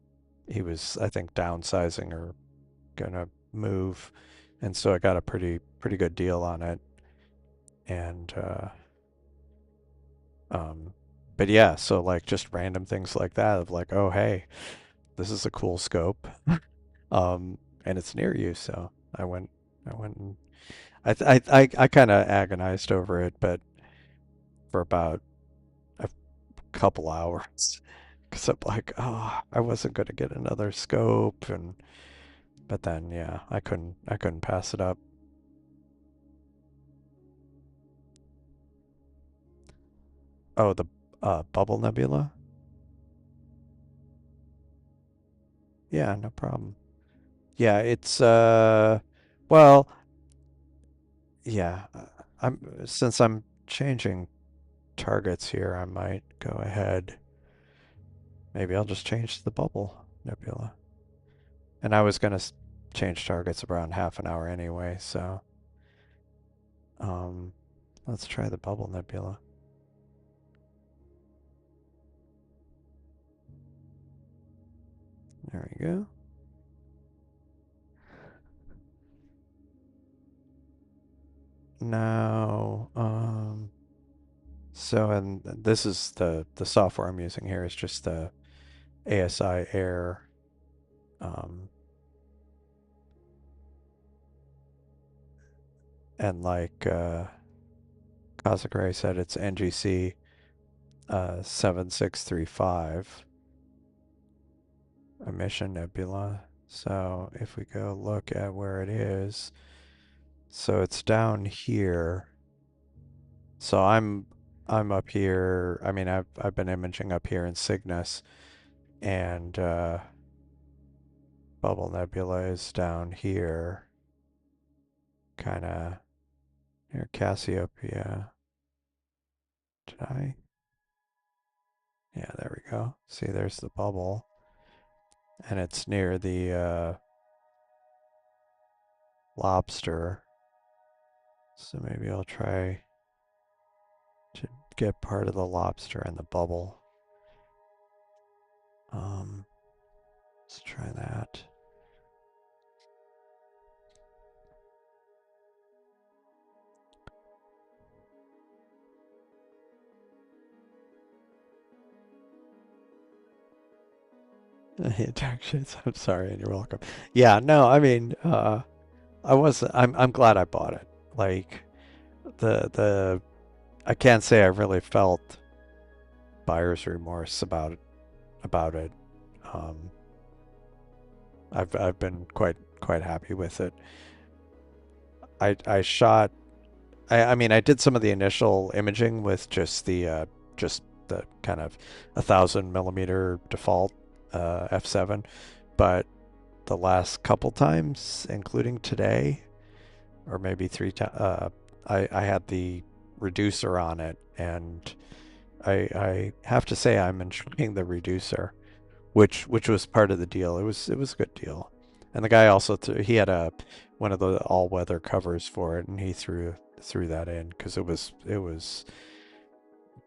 he was, I think, downsizing or gonna move, and so I got a pretty good deal on it. And um, but yeah, so like just random things like that of like, oh hey, this is a cool scope, and it's near you, so I went and I kind of agonized over it, but for about a couple hours. Because I'm like, oh, I wasn't gonna get another scope, and but then yeah, I couldn't pass it up. Oh, the bubble nebula. Yeah, no problem. Yeah, it's well, yeah, I'm since I'm changing targets here, I might go ahead. Maybe I'll just change to the bubble nebula. And I was gonna change targets around half an hour anyway, so um let's try the bubble nebula. There we go. Now, so and this is the software I'm using here is just the ASI Air. Um, and like Kazakray said, it's NGC. 7635 emission nebula. So if we go look at where it is, so it's down here. So I'm up here. I mean, I've been imaging up here in Cygnus, and Bubble Nebula is down here, kind of near Cassiopeia. Did I? Yeah, there we go. See, there's the bubble, and it's near the lobster. So maybe I'll try to get part of the lobster and the bubble. Um, let's try that. Dark shades. I'm sorry, and you're welcome. Yeah, no, I mean, I'm glad I bought it. Like the I can't say I really felt buyer's remorse about it. Um, I've been quite happy with it. I shot. I mean, I did some of the initial imaging with just the kind of 1,000 millimeter default f7, but the last couple times, including today, or maybe three times, I had the reducer on it, and I have to say I'm enjoying the reducer, which was part of the deal. It was a good deal, and the guy also he had a one of the all weather covers for it, and he threw that in because it was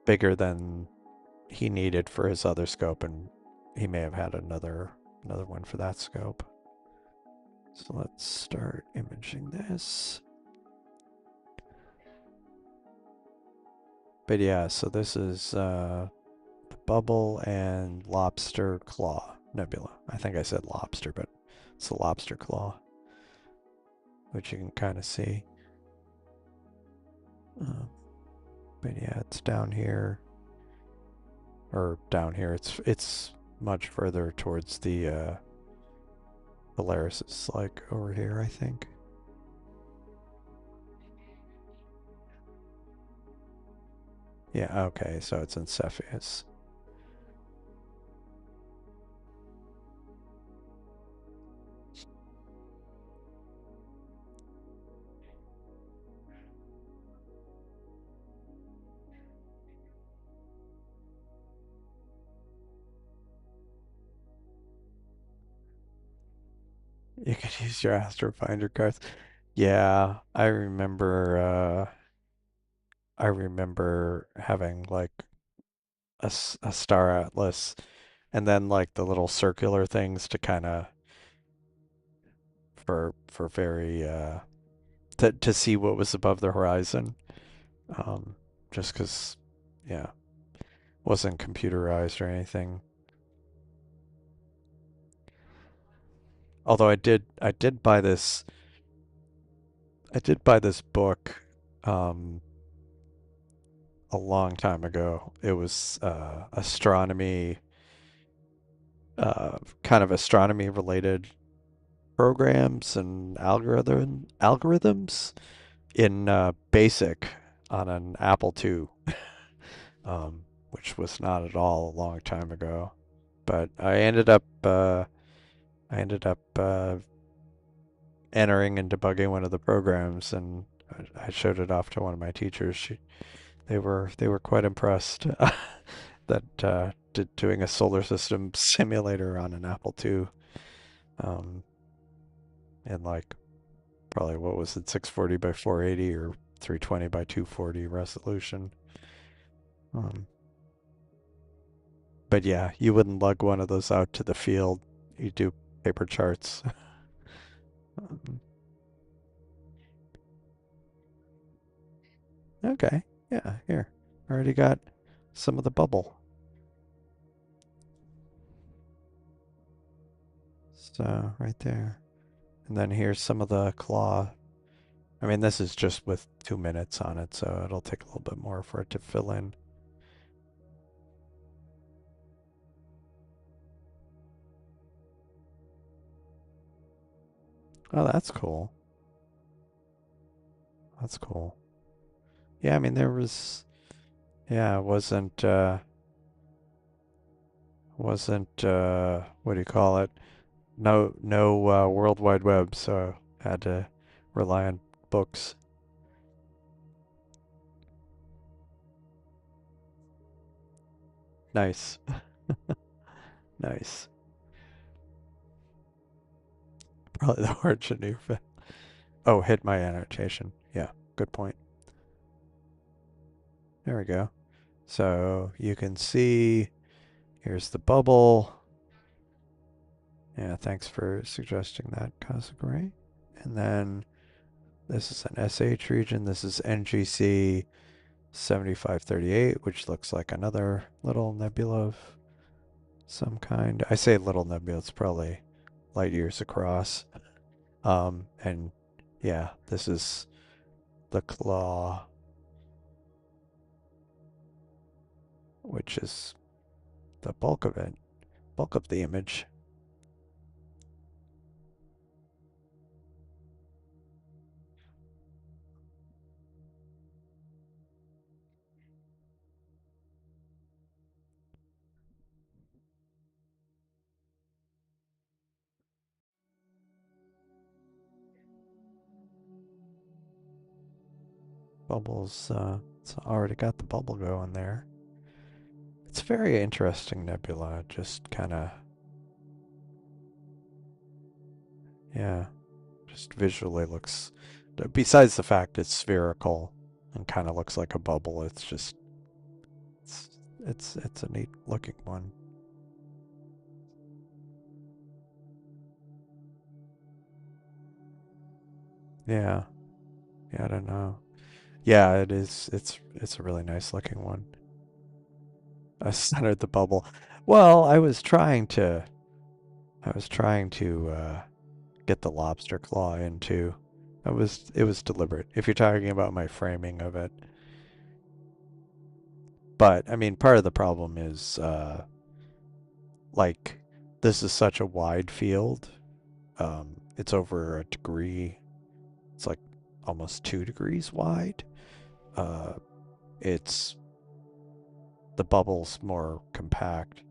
bigger than he needed for his other scope, and he may have had another one for that scope. So let's start imaging this. But yeah, so this is the bubble and lobster claw nebula. I think I said lobster, but it's the lobster claw, which you can kind of see. Uh, but yeah, it's down here, or down here. It's much further towards the Polaris. It's like over here, I think. Yeah, okay, so it's in Cepheus. You could use your Astrofinder cards. Yeah, I remember having like a star atlas, and then like the little circular things to kind of for very to see what was above the horizon. Um, just because, yeah, wasn't computerized or anything. Although I did buy this book a long time ago. It was astronomy, kind of astronomy related programs and algorithms in BASIC on an Apple II, which was not at all a long time ago. But I ended up entering and debugging one of the programs, and I showed it off to one of my teachers. They were quite impressed that doing a solar system simulator on an Apple II, um, and like probably what was it, 640 by 480 or 320 by 240 resolution. Um, but yeah, you wouldn't lug one of those out to the field. You do paper charts. um, okay, yeah, here. Already got some of the bubble. So right there. And then here's some of the claw. I mean, this is just with 2 minutes on it, so it'll take a little bit more for it to fill in. Oh, that's cool. That's cool. Yeah, I mean there was yeah, it wasn't what do you call it? No World Wide Web, so had to rely on books. Nice. Nice. Probably the origin of it. Oh, hit my annotation. Yeah, good point. There we go. So you can see here's the bubble. Yeah, thanks for suggesting that, cosmic ray. And then this is an SH region. This is NGC 7538, which looks like another little nebula of some kind. I say little nebula, it's probably light years across. And yeah, this is the claw, which is the bulk of it, bulk of the image. Bubbles, it's already got the bubble going there. It's a very interesting nebula, just kind of, yeah, just visually looks, besides the fact it's spherical and kind of looks like a bubble, it's just, it's, it's a neat looking one. Yeah, yeah, I don't know. Yeah, it is. It's a really nice looking one. I centered the bubble. Well, I was trying to get the lobster claw into. It was deliberate. If you're talking about my framing of it, but I mean, part of the problem is like this is such a wide field. It's over a degree. It's like almost 2 degrees wide. Uh, it's the bubble's more compact.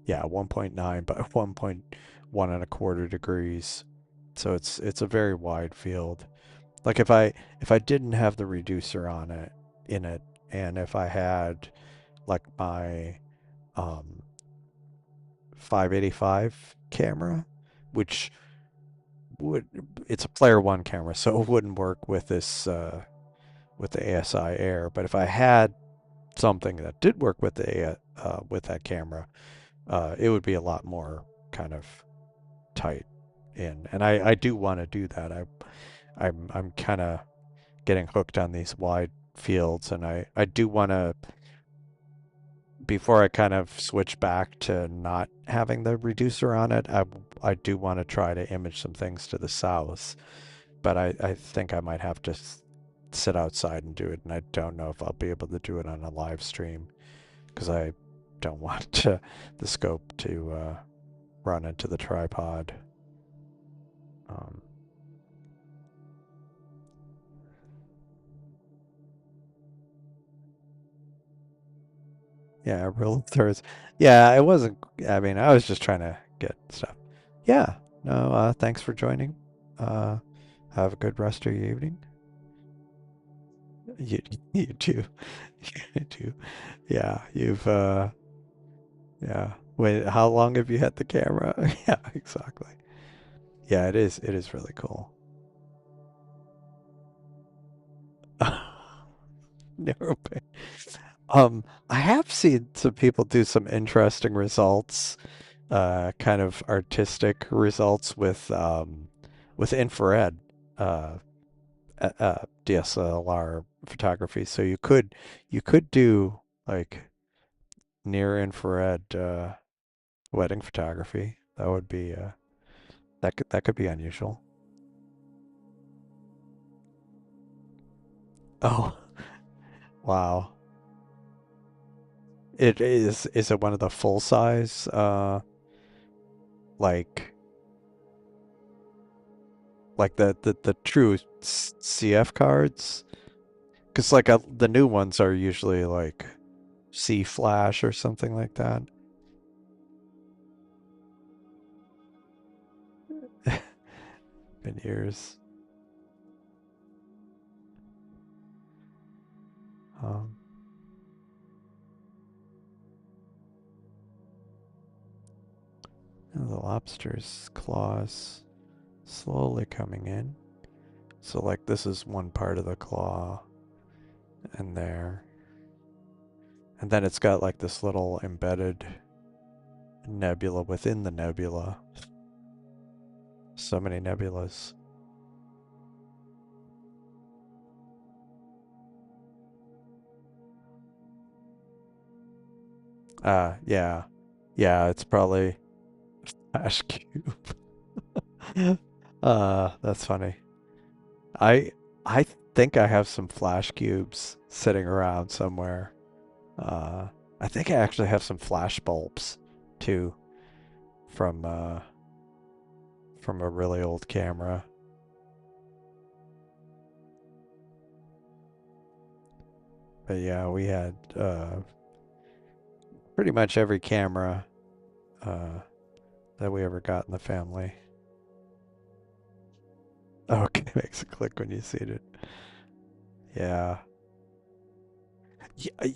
Yeah, 1.9 by 1.1 and a quarter degrees. So it's a very wide field. Like if I didn't have the reducer on it in it, and if I had like my um 585 camera, which would it's a player one camera, so it wouldn't work with this with the ASI Air. But if I had something that did work with with that camera, it would be a lot more kind of tight in. And I do want to do that. I'm kind of getting hooked on these wide fields, and I do want to before I kind of switch back to not having the reducer on it. I do want to try to image some things to the south, but I think I might have to sit outside and do it, and I don't know if I'll be able to do it on a live stream because I don't want the scope to run into the tripod. Um, Yeah, real thirds. Yeah, it wasn't. I mean, I was just trying to get stuff. Yeah. No. Thanks for joining. Uh, have a good rest of your evening. You you too. You too. Yeah. You've. Yeah. Wait. How long have you had the camera? Yeah. Exactly. Yeah. It is. It is really cool. Never been. I have seen some people do some interesting results, kind of artistic results with infrared uh, DSLR photography. So you could do like near infrared wedding photography. That would be that could be unusual. Oh, wow. Is it one of the full size like like the true CF cards. Because like the new ones are usually like C flash or something like that. Been years. Um, and the lobster's claws slowly coming in. So like this is one part of the claw and there. And then it's got like this little embedded nebula within the nebula. So many nebulas. Yeah. Yeah, it's probably Ash Cube. That's funny. I I think I have some flash cubes sitting around somewhere. Uh, I think I actually have some flash bulbs too from uh from a really old camera. But yeah, we had pretty much every camera uh that we ever got in the family. Okay, makes a click when you see it. Yeah.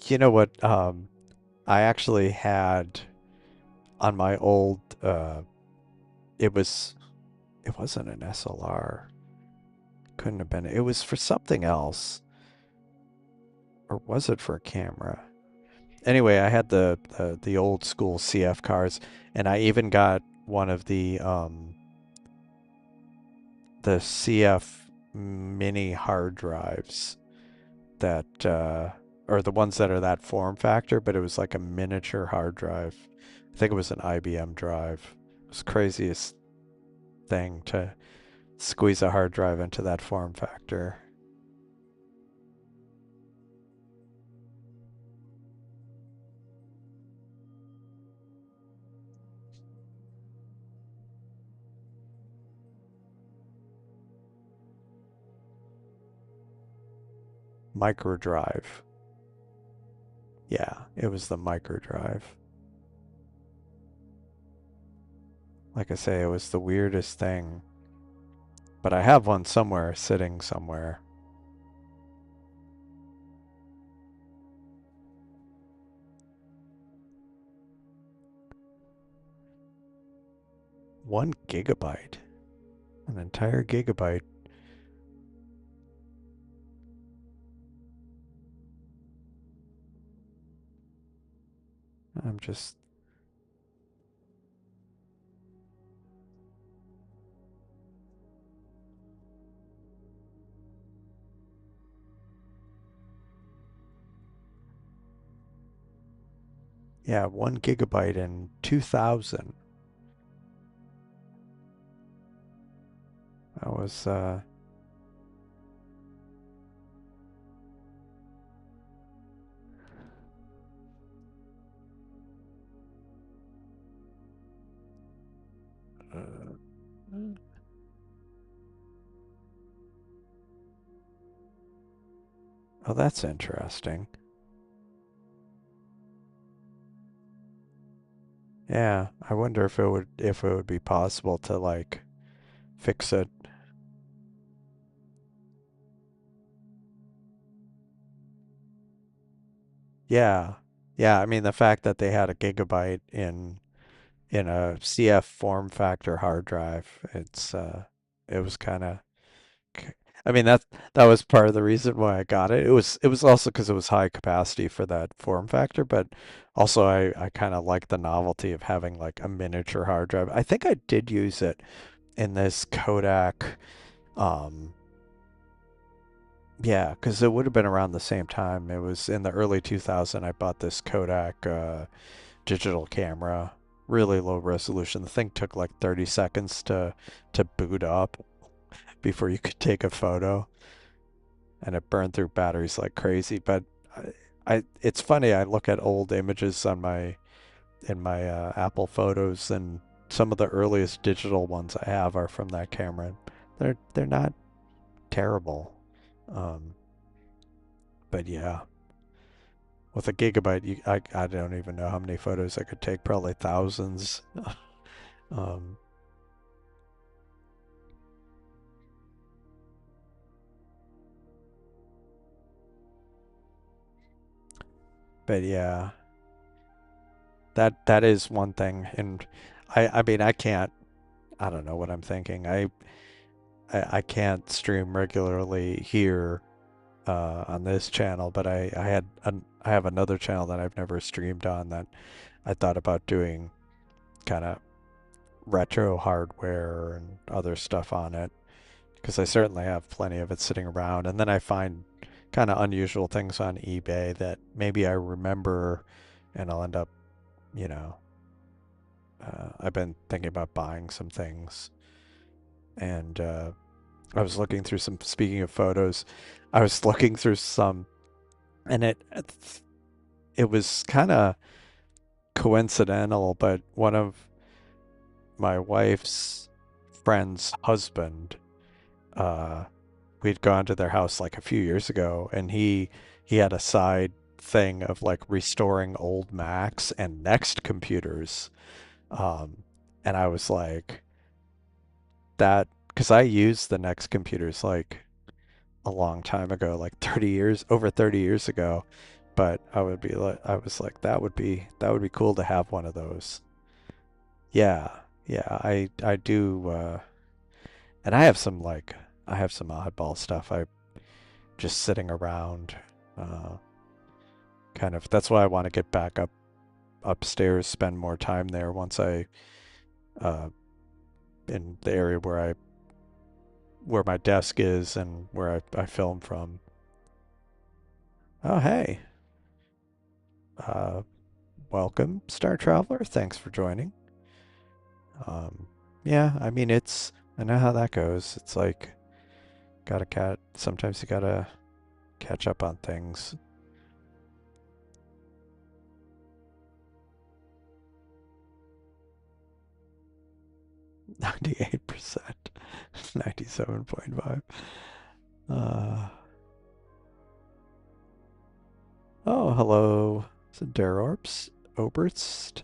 You know what? I actually had on my old it was it wasn't an SLR. Couldn't have been. It was for something else. Or was it for a camera? Anyway, I had the old school CF cars, and I even got one of the CF mini hard drives that or the ones that are that form factor, but it was like a miniature hard drive. I think it was an IBM drive. It was the craziest thing to squeeze a hard drive into that form factor. 'Micro drive. Yeah, it was the micro drive. Like I say, it was the weirdest thing. But I have one somewhere, sitting somewhere. 1 gigabyte. An entire gigabyte. I'm just. Yeah, 1 gigabyte in 2000. That was. Uh, oh, that's interesting. Yeah, I wonder if it would be possible to like fix it. Yeah. Yeah, I mean the fact that they had a gigabyte in a CF form factor hard drive, it was kind of I mean that was part of the reason why I got it. It was also because it was high capacity for that form factor, but also I kind of like the novelty of having like a miniature hard drive. I think I did use it in this Kodak um yeah, because it would have been around the same time. It was in the early 2000 I bought this Kodak digital camera, really low resolution. The thing took like 30 seconds to boot up before you could take a photo, and it burned through batteries like crazy. But it's funny. I look at old images on my in my Apple Photos, and some of the earliest digital ones I have are from that camera. they're not terrible. Um, but yeah, with a gigabyte, I don't even know how many photos I could take. Probably thousands. um, but yeah, that is one thing. And I mean, I can't. I don't know what I'm thinking. I can't stream regularly here on this channel, but I have another channel that I've never streamed on that I thought about doing kind of retro hardware and other stuff on it because I certainly have plenty of it sitting around. And then I find kind of unusual things on eBay that maybe I remember, and I'll end up, you know, I've been thinking about buying some things, and I was looking through some. Speaking of photos, I was looking through some, and it was kind of coincidental, but one of my wife's friend's husband, uh, we'd gone to their house like a few years ago, and he had a side thing of like restoring old Macs and Next computers, um, and I was like that because I used the Next computers like a long time ago, like 30 years, over 30 years ago. But I was like, that would be cool to have one of those. Yeah, yeah, I do, and I have some oddball stuff. I just sitting around, uh, kind of. That's why I want to get back upstairs, spend more time there once uh, in the area where my desk is and where I film from. Oh, hey, uh, welcome, Star Traveler. Thanks for joining. Um, yeah, I mean, I know how that goes. It's like, sometimes you gotta catch up on things. 98%, 97.5. Uh, oh, hello, is it Derorps? Oberst?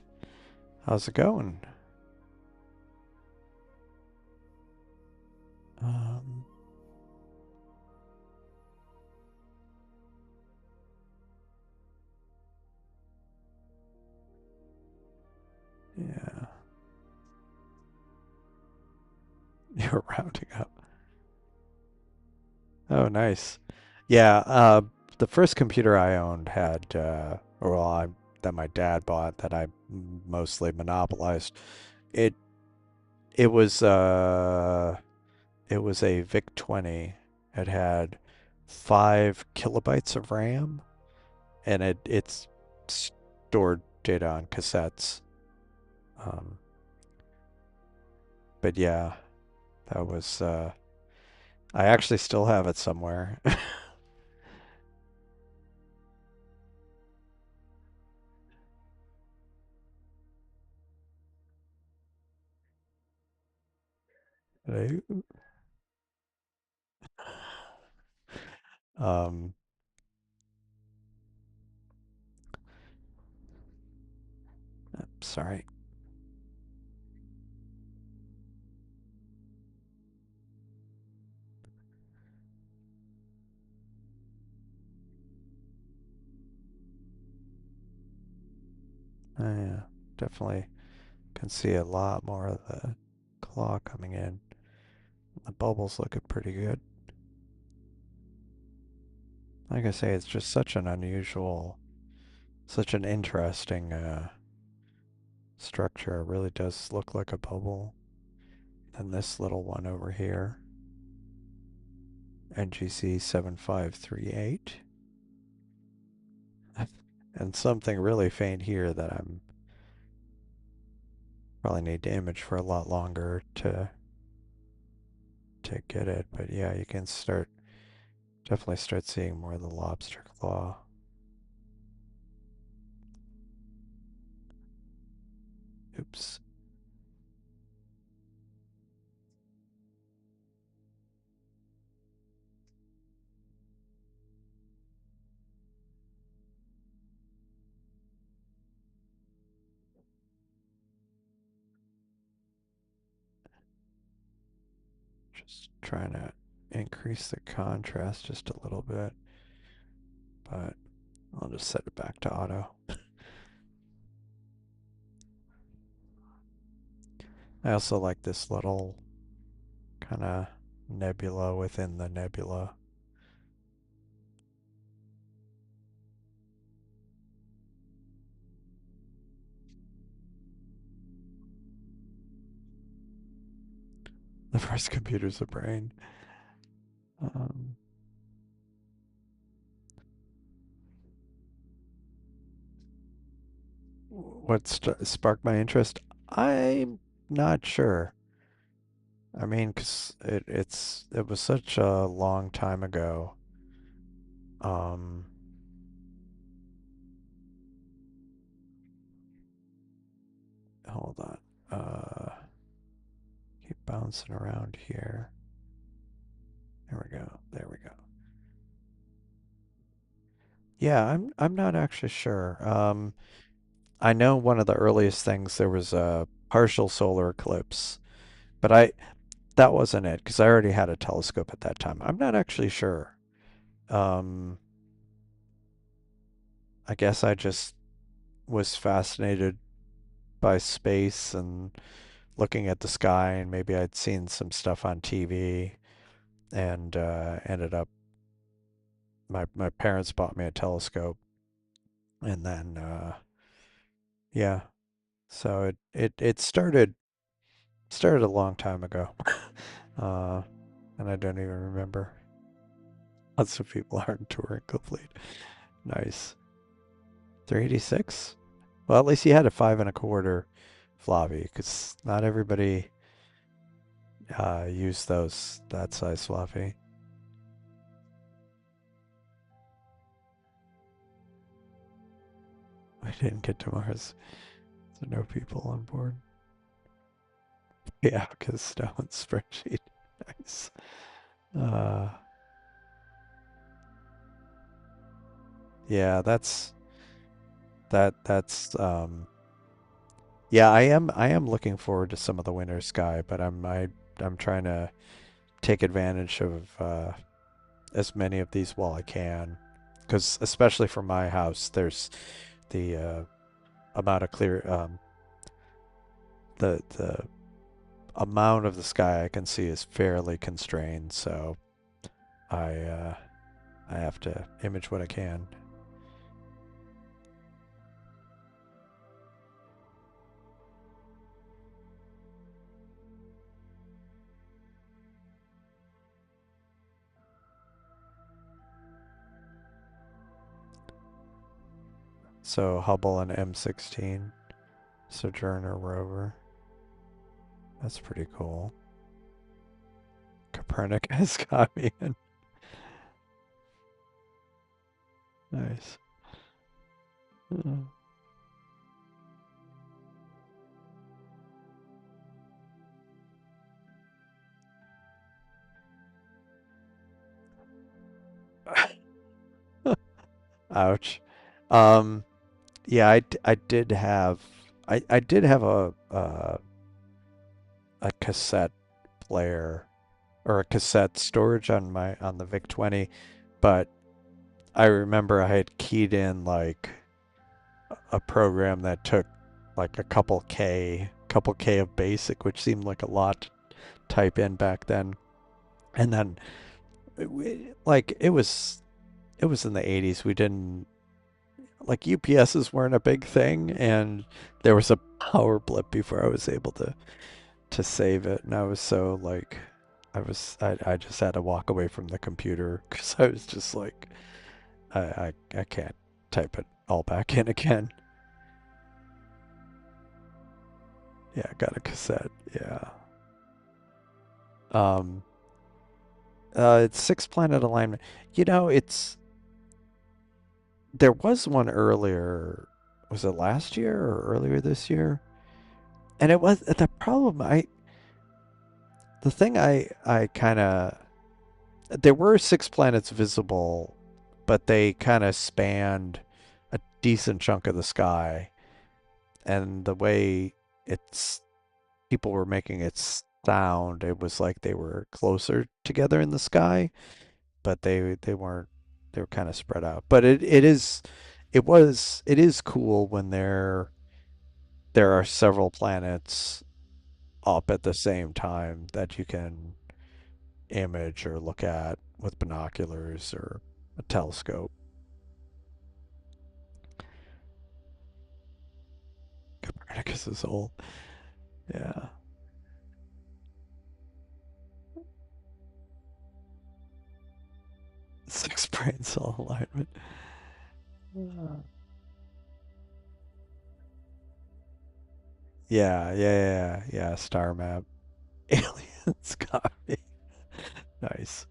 How's it going? Um, yeah, you're rounding up. Oh, nice. Yeah, the first computer I owned had, that my dad bought that I mostly monopolized. It it was it was a VIC 20. It had 5 kilobytes of RAM, and it's stored data on cassettes. Um, but yeah, that was I actually still have it somewhere. Right? Um, sorry. Yeah, definitely can see a lot more of the claw coming in. The bubbles looking pretty good. Like I say, it's just such an unusual, such an interesting structure. It really does look like a bubble. And this little one over here, NGC 7538. And something really faint here that I'm probably need to image for a lot longer to get it. But yeah, you can definitely start seeing more of the lobster claw. Oops. Just trying to increase the contrast just a little bit, but I'll just set it back to auto. I also like this little kind of nebula within the nebula. The first computer's a brain. Um, what sparked my interest? I'm not sure. I mean, 'cause it was such a long time ago. Um, hold on. Keep bouncing around here. There we go. There we go. Yeah, I'm not actually sure. I know one of the earliest things there was a partial solar eclipse, but I that wasn't it because I already had a telescope at that time. I'm not actually sure. Um, I guess I just was fascinated by space and looking at the sky, and maybe I'd seen some stuff on TV, and ended up my parents bought me a telescope, and then yeah, so it started a long time ago, uh, and I don't even remember. Lots of people aren't touring complete. Nice. 386. Well, at least you had a 5 1/4 floppy, because not everybody used those that size floppy. I didn't get to Mars, so no people on board. Yeah, because Stone's spreadsheet. Nice. Uh, yeah, that's yeah, I am looking forward to some of the winter sky, but I'm trying to take advantage of as many of these while I can, because especially for my house, there's the amount of clear the amount of the sky I can see is fairly constrained, so I uh, I have to image what I can. So Hubble and M16 Sojourner rover. That's pretty cool. Copernicus got me in. Nice. Uh, Ouch. Um, yeah, I did have I did have a cassette player or a cassette storage on my on the VIC 20, but I remember I had keyed in like a program that took like a couple K of basic, which seemed like a lot to type in back then. And then like it was in the 80s. We didn't like UPSs weren't a big thing, and there was a power blip before I was able to save it, and I was so like I just had to walk away from the computer because I was just like I can't type it all back in again. Yeah, I got a cassette. Yeah. Um it's six planet alignment. You know, it's there was one earlier. Was it last year or earlier this year? And it was the problem the thing I kind of there were six planets visible, but they kind of spanned a decent chunk of the sky, and the way it's people were making it sound, it was like they were closer together in the sky, but they weren't. They were kind of spread out. But it is cool when there are several planets up at the same time that you can image or look at with binoculars or a telescope. Copernicus is old. Yeah. Six brain cell alignment. Yeah, yeah, yeah, yeah. Star map. Aliens got me. Nice.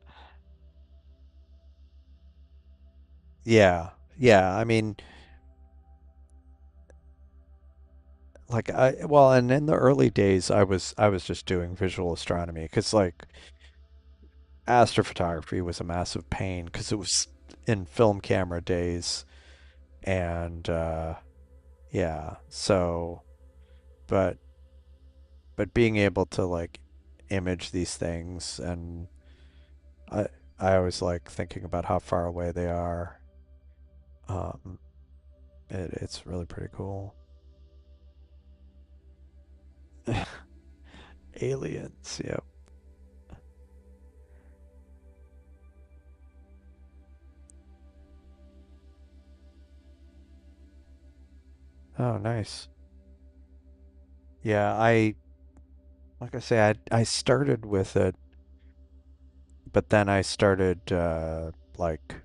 Yeah, yeah. I mean, like well, and in the early days, I was just doing visual astronomy because like astrophotography was a massive pain because it was in film camera days, and yeah. So, but being able to like image these things, and I I always like thinking about how far away they are. Um, it's really pretty cool. Aliens, yep. Oh, nice. Yeah, I like I say, I started with it, but then I started like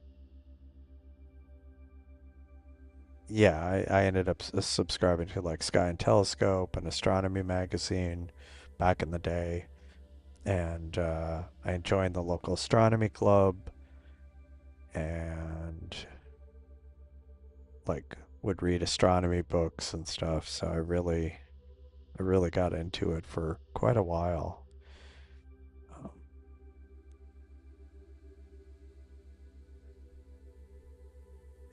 yeah, I ended up subscribing to like Sky and Telescope and Astronomy magazine back in the day, and I joined the local astronomy club and like would read astronomy books and stuff. So I really got into it for quite a while. Um,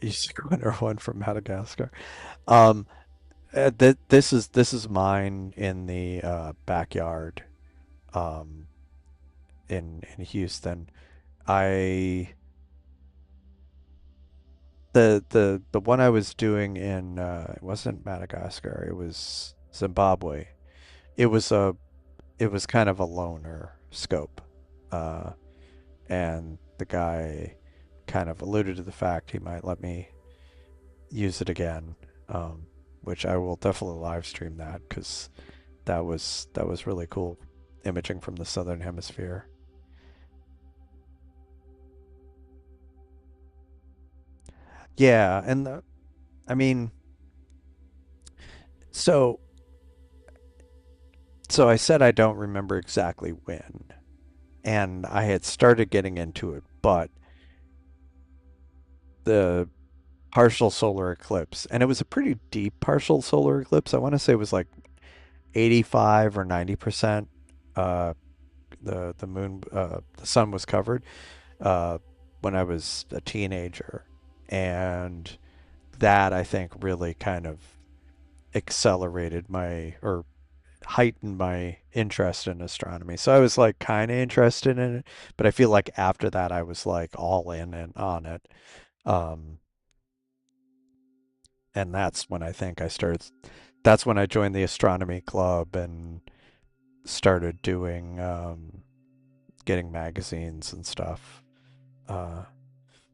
East Winter one from Madagascar. Um, this is mine in the backyard um, in Houston. I the one I was doing in it wasn't Madagascar. It was Zimbabwe. It was a it was kind of a loner scope, uh, and the guy kind of alluded to the fact he might let me use it again, um, which I will definitely live stream that because that was really cool imaging from the southern hemisphere. Yeah, and I mean, so I said I don't remember exactly when, and I had started getting into it, but the partial solar eclipse, and it was a pretty deep partial solar eclipse. I want to say it was like 85 or 90%. Uh, the moon, the sun was covered uh, when I was a teenager, and that I think really kind of accelerated my or heightened my interest in astronomy. So I was like kind of interested in it, but I feel like after that I was like all in and on it. Um, and that's when I think I started. That's when I joined the astronomy club and started doing getting magazines and stuff. Uh,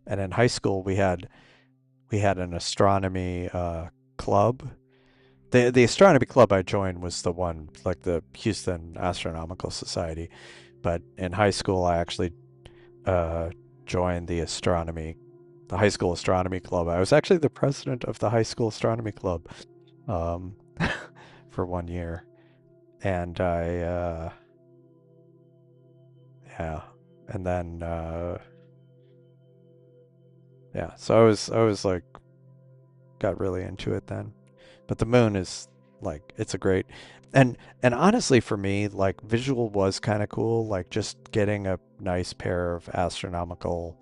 and in high school we had an astronomy club. The astronomy club I joined was the one like the Houston Astronomical Society, but in high school I actually uh, joined the high school astronomy club. I was actually the president of the high school astronomy club um, for 1 year, and yeah, and then yeah, so I was like got really into it then. But the moon is like it's a great and honestly for me like visual was kind of cool like just getting a nice pair of astronomical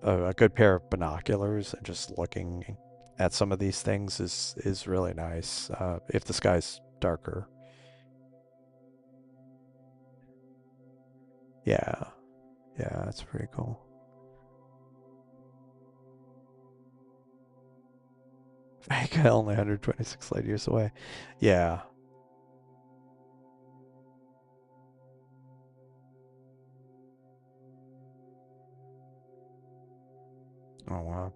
a good pair of binoculars and just looking at some of these things is really nice if the sky's darker. Yeah. Yeah, that's pretty cool. Vega only 126 light years away. Yeah. Oh wow.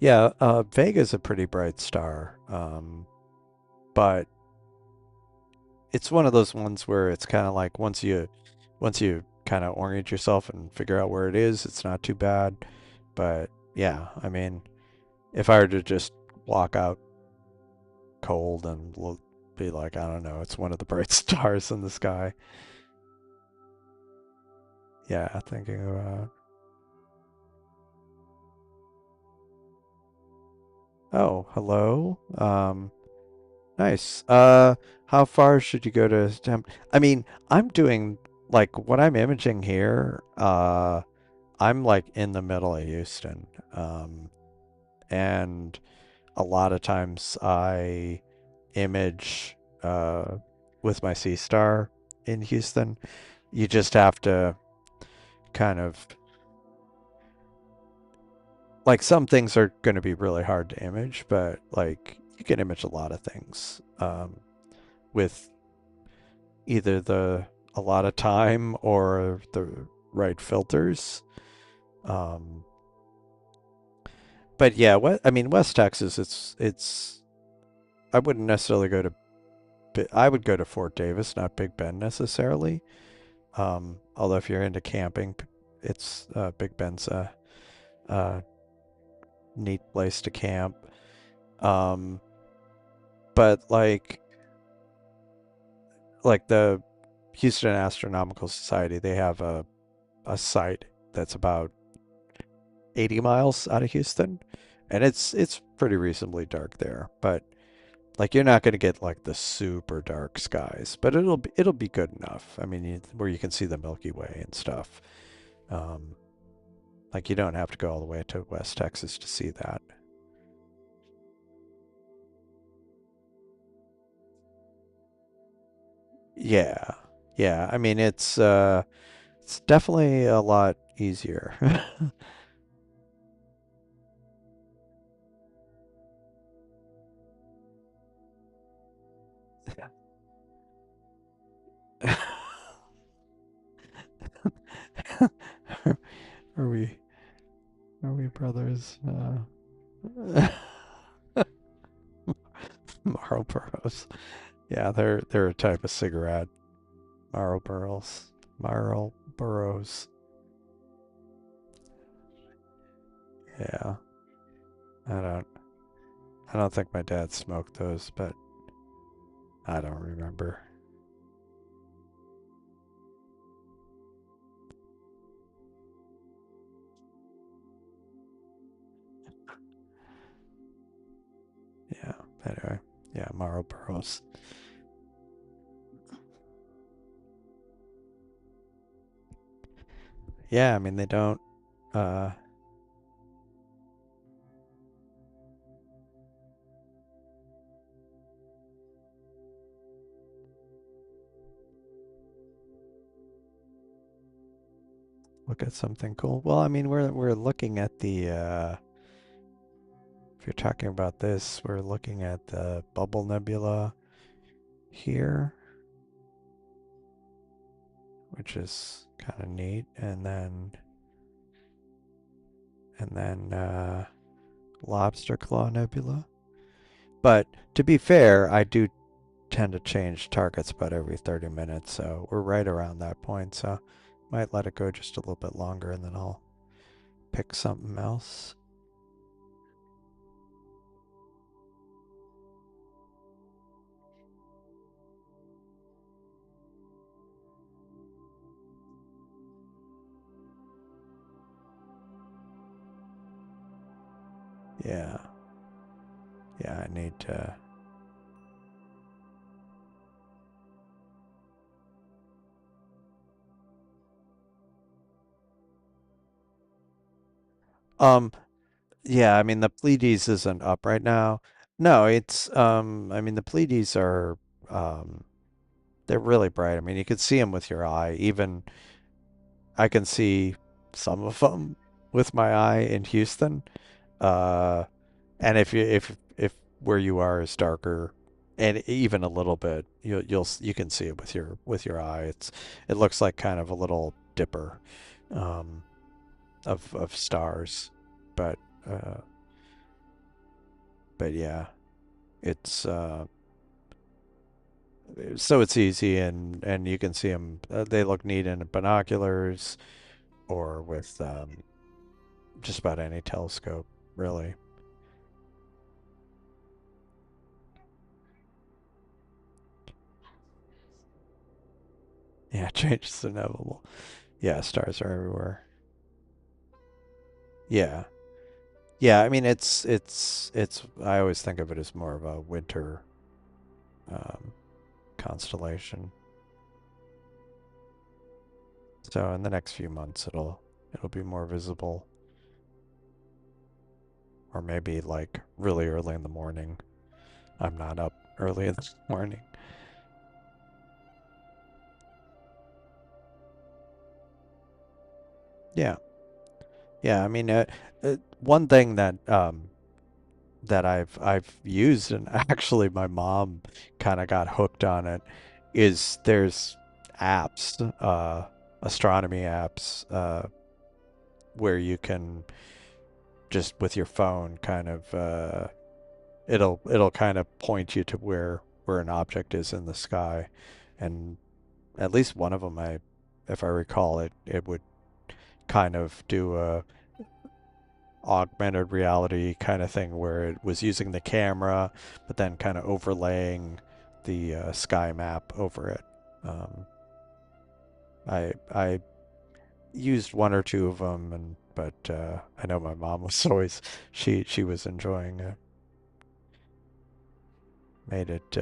Yeah, Vega's a pretty bright star. But it's one of those ones where it's kind of like once you kind of orient yourself and figure out where it is, it's not too bad. But yeah, I mean, if I were to just walk out cold and be like, I don't know, it's one of the bright stars in the sky. Yeah, thinking about. Oh, hello. Nice. How far should you go to I mean, I'm doing like what I'm imaging here. I'm like in the middle of Houston. And a lot of times I image uh with my C star in Houston. You just have to kind of like some things are going to be really hard to image, but like you can image a lot of things with either the a lot of time or the right filters. Um, but yeah, what I mean, West Texas, it's I wouldn't necessarily go to I would go to Fort Davis, not Big Bend necessarily. Although if you're into camping, it's Big Bend's a neat place to camp. Um, but like the Houston Astronomical Society, they have a site that's about 80 miles out of Houston, and it's pretty reasonably dark there. But like you're not going to get like the super dark skies, but it'll be good enough. I mean, where you can see the Milky Way and stuff. Um, like you don't have to go all the way to West Texas to see that. Yeah, yeah. I mean, it's definitely a lot easier. Are we are we brothers? Marlboros. Yeah, they're a type of cigarette. Marlboros. Marlboros. Yeah. I don't I don't think my dad smoked those, but I don't remember. Yeah. Anyway. Yeah, Marlboros. Yeah, I mean they don't uh look at something cool. Well, I mean we're looking at the if you're talking about this, we're looking at the Bubble Nebula here, which is kind of neat, and then Lobster Claw Nebula. But to be fair, I do tend to change targets about every 30 minutes, so we're right around that point. So might let it go just a little bit longer, and then I'll pick something else. Yeah, yeah, I need to. Um, yeah, I mean the Pleiades isn't up right now. No, it's I mean the Pleiades are Um, they're really bright. I mean, you can see them with your eye. Even I can see some of them with my eye in Houston. Uh, and if where you are is darker, and even a little bit, you can see it with your eye. It looks like kind of a little dipper, um, of stars, but uh, but yeah, it's so it's easy, and you can see them. They look neat in binoculars or with just about any telescope, really. Yeah, change is inevitable. Yeah, stars are everywhere. Yeah. Yeah, I mean it's I always think of it as more of a winter um, constellation. So in the next few months it'll be more visible, or maybe like really early in the morning. I'm not up early in the morning. Yeah. Yeah, I mean one thing that I've used, and actually my mom kind of got hooked on it, is there's apps, astronomy apps, where you can just with your phone kind of it'll kind of point you to where an object is in the sky, and at least one of them, I if I recall it would kind of do a augmented reality kind of thing where it was using the camera, but then kind of overlaying the sky map over it. Um, I used one or two of them, and but I know my mom was always she was enjoying it. Made it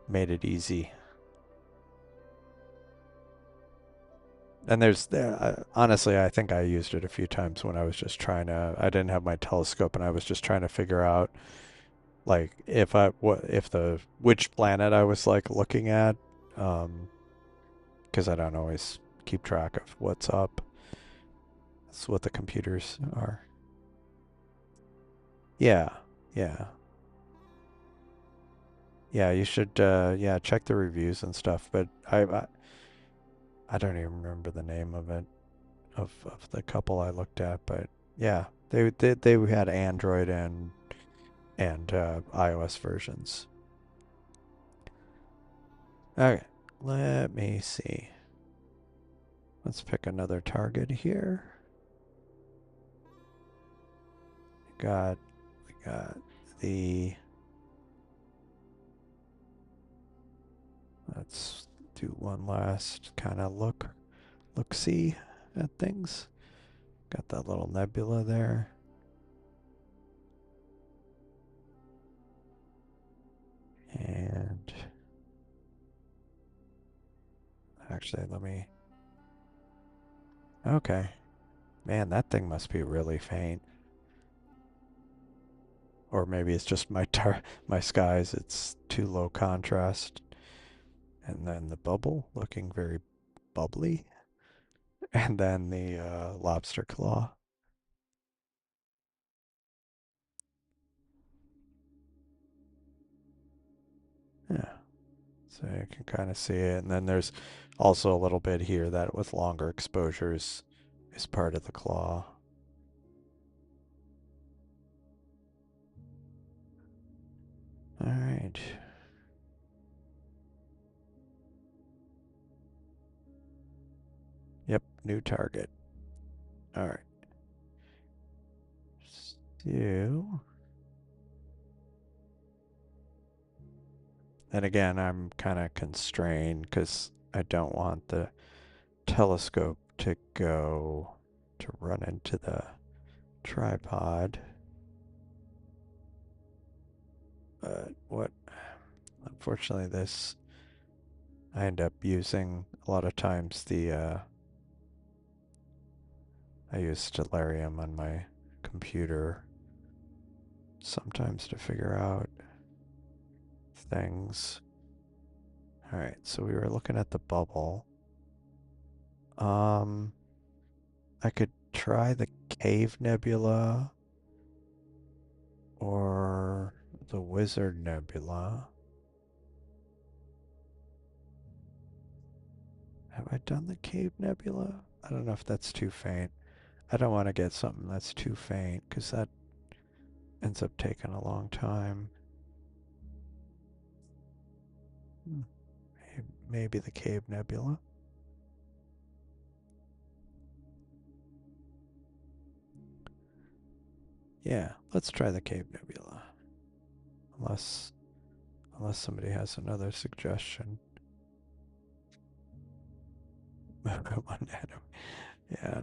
made it easy. And honestly, I think I used it a few times when I was just trying to. I didn't have my telescope, and I was just trying to figure out like if I what if the which planet I was like looking at, um, because I don't always keep track of what's up. That's what the computers are. Yeah, yeah, yeah. You should yeah check the reviews and stuff. But I don't even remember the name of it of the couple I looked at. But yeah, they had Android and iOS versions. Okay, let me see. Let's pick another target here. We got the. Let's do one last kind of look see at things. Got that little nebula there. And actually, let me. Okay. Man, that thing must be really faint. Or maybe it's just my skies. It's too low contrast. And then the bubble looking very bubbly. And then the lobster claw. Yeah. So you can kind of see it. And then there's also a little bit here that with longer exposures is part of the claw. All right. Yep, new target. All right. So, and again, I'm kind of constrained because I don't want the telescope to run into the tripod. But what, unfortunately, this I end up using a lot of times I use Stellarium on my computer sometimes to figure out things. All right, so we were looking at the bubble. Um, I could try the Cave Nebula or the Wizard Nebula. Have I done the Cave Nebula? I don't know if that's too faint. I don't want to get something that's too faint because that ends up taking a long time. Hmm, maybe the Cave Nebula. Yeah, let's try the Cave Nebula. Unless unless somebody has another suggestion. Come on, Adam. Yeah,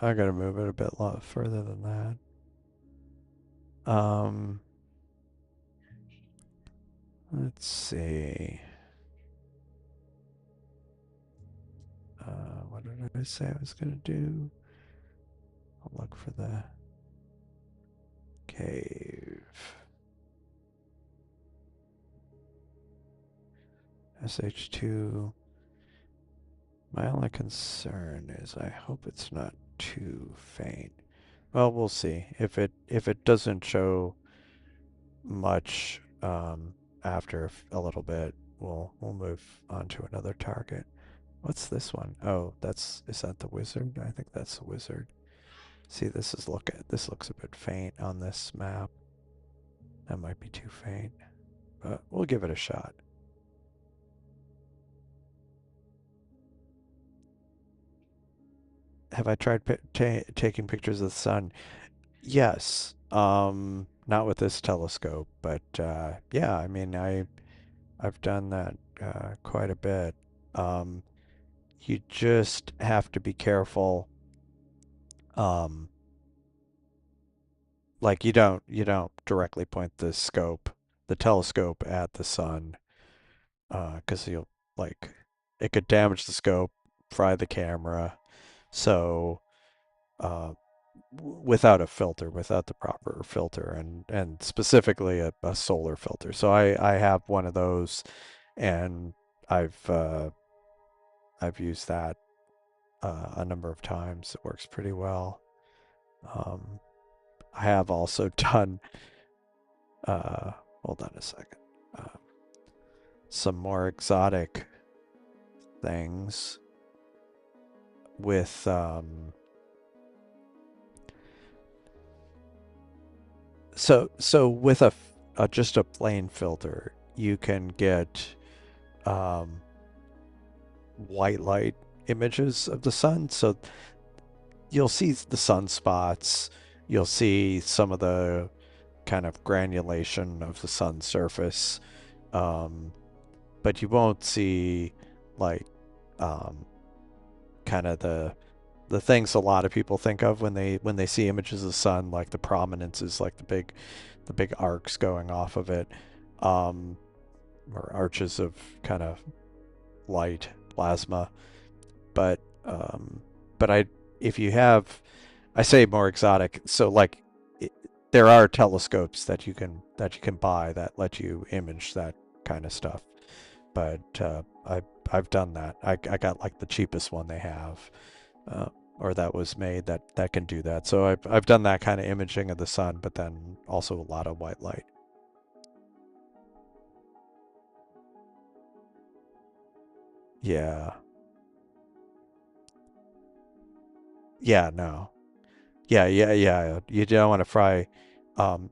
I gotta move it a bit lot further than that. Let's see. What did I say I was gonna do? I'll look for the cave. SH2. My only concern is I hope it's not too faint. Well, we'll see. If it doesn't show much after a little bit, we'll move on to another target. What's this one? Oh, is that the wizard? I think that's the wizard. See, this looks a bit faint on this map. That might be too faint, but we'll give it a shot. Have I tried taking pictures of the sun? Yes. Not with this telescope, but yeah, I mean, I've done that quite a bit. Um, you just have to be careful. Um, like you don't directly point the telescope at the sun, because you'll like it could damage the scope, fry the camera. So uh, without a filter, without the proper filter, and specifically a solar filter. So I have one of those, and I've uh, I've used that a number of times. It works pretty well. Um, I have also done. Uh, hold on a second. Uh, some more exotic things with so with a just a plain filter, you can get um, white light images of the sun. So you'll see the sunspots, you'll see some of the kind of granulation of the sun's surface, um, but you won't see like um, kind of the things a lot of people think of when they see images of the sun, like the prominences, like the big arcs going off of it, um, or arches of kind of light plasma. But but I if you have I say more exotic, so like it, there are telescopes that you can buy that let you image that kind of stuff. But I've done that. I got like the cheapest one they have, uh, or that was made that can do that. So I've done that kind of imaging of the sun, but then also a lot of white light. Yeah, yeah, no, yeah. You don't want to fry, um,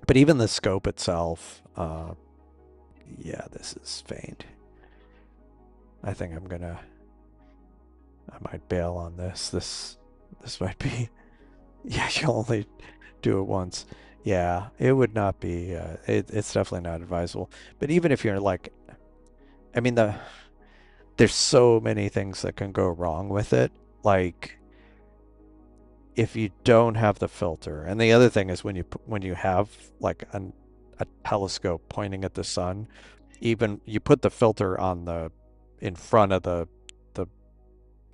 but even the scope itself, yeah, this is faint. I think I might bail on this. This might be, yeah, you'll only do it once. Yeah, it would not be, it's definitely not advisable. But even if you're like, I mean, there's so many things that can go wrong with it. Like, if you don't have the filter, and the other thing is when you have like a telescope pointing at the sun, even you put the filter on the in front of the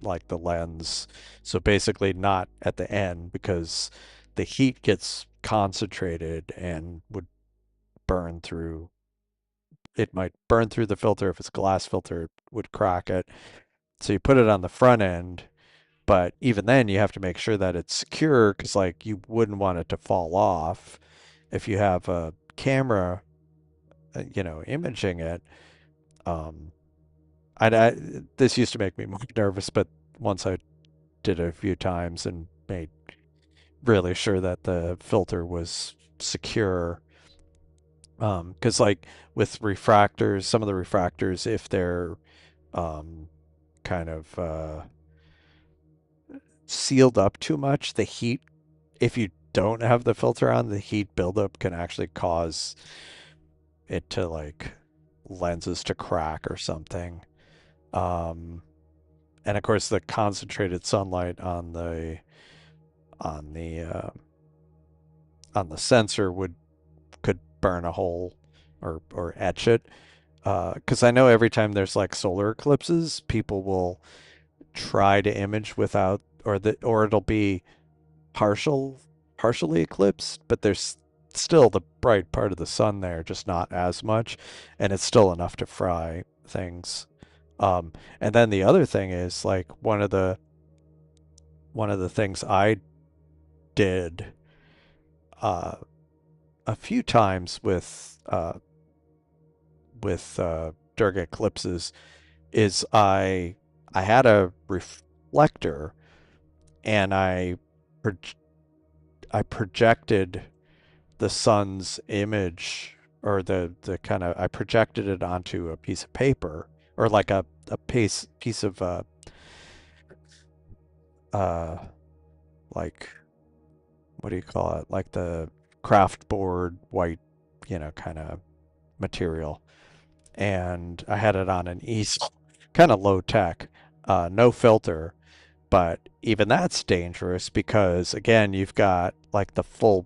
like the lens, so basically not at the end because the heat gets concentrated and would burn through it might burn through the filter. If it's a glass filter, it would crack it. So you put it on the front end, but even then you have to make sure that it's secure because like you wouldn't want it to fall off if you have a camera, imaging it. Um, I this used to make me more nervous, but once I did it a few times and made really sure that the filter was secure. Because like with refractors, some of the refractors, if they're um, kind of sealed up too much, the heat, if you don't have the filter on, the heat buildup can actually cause it to like lenses to crack or something. Um, and of course, the concentrated sunlight on the uh, on the sensor would could burn a hole or etch it. Because I know every time there's like solar eclipses, people will try to image without, or it'll be partial partially eclipsed, but there's still the bright part of the sun there, just not as much, and it's still enough to fry things. And then the other thing is like one of the things I did uh, a few times with during eclipses is I had a reflector and pro- I projected the sun's image or the kind of I projected it onto a piece of paper or like a piece of uh like what do you call it, like the craft board white, kind of material, and I had it on an easel, kind of low tech, no filter. But even that's dangerous because again, you've got like the full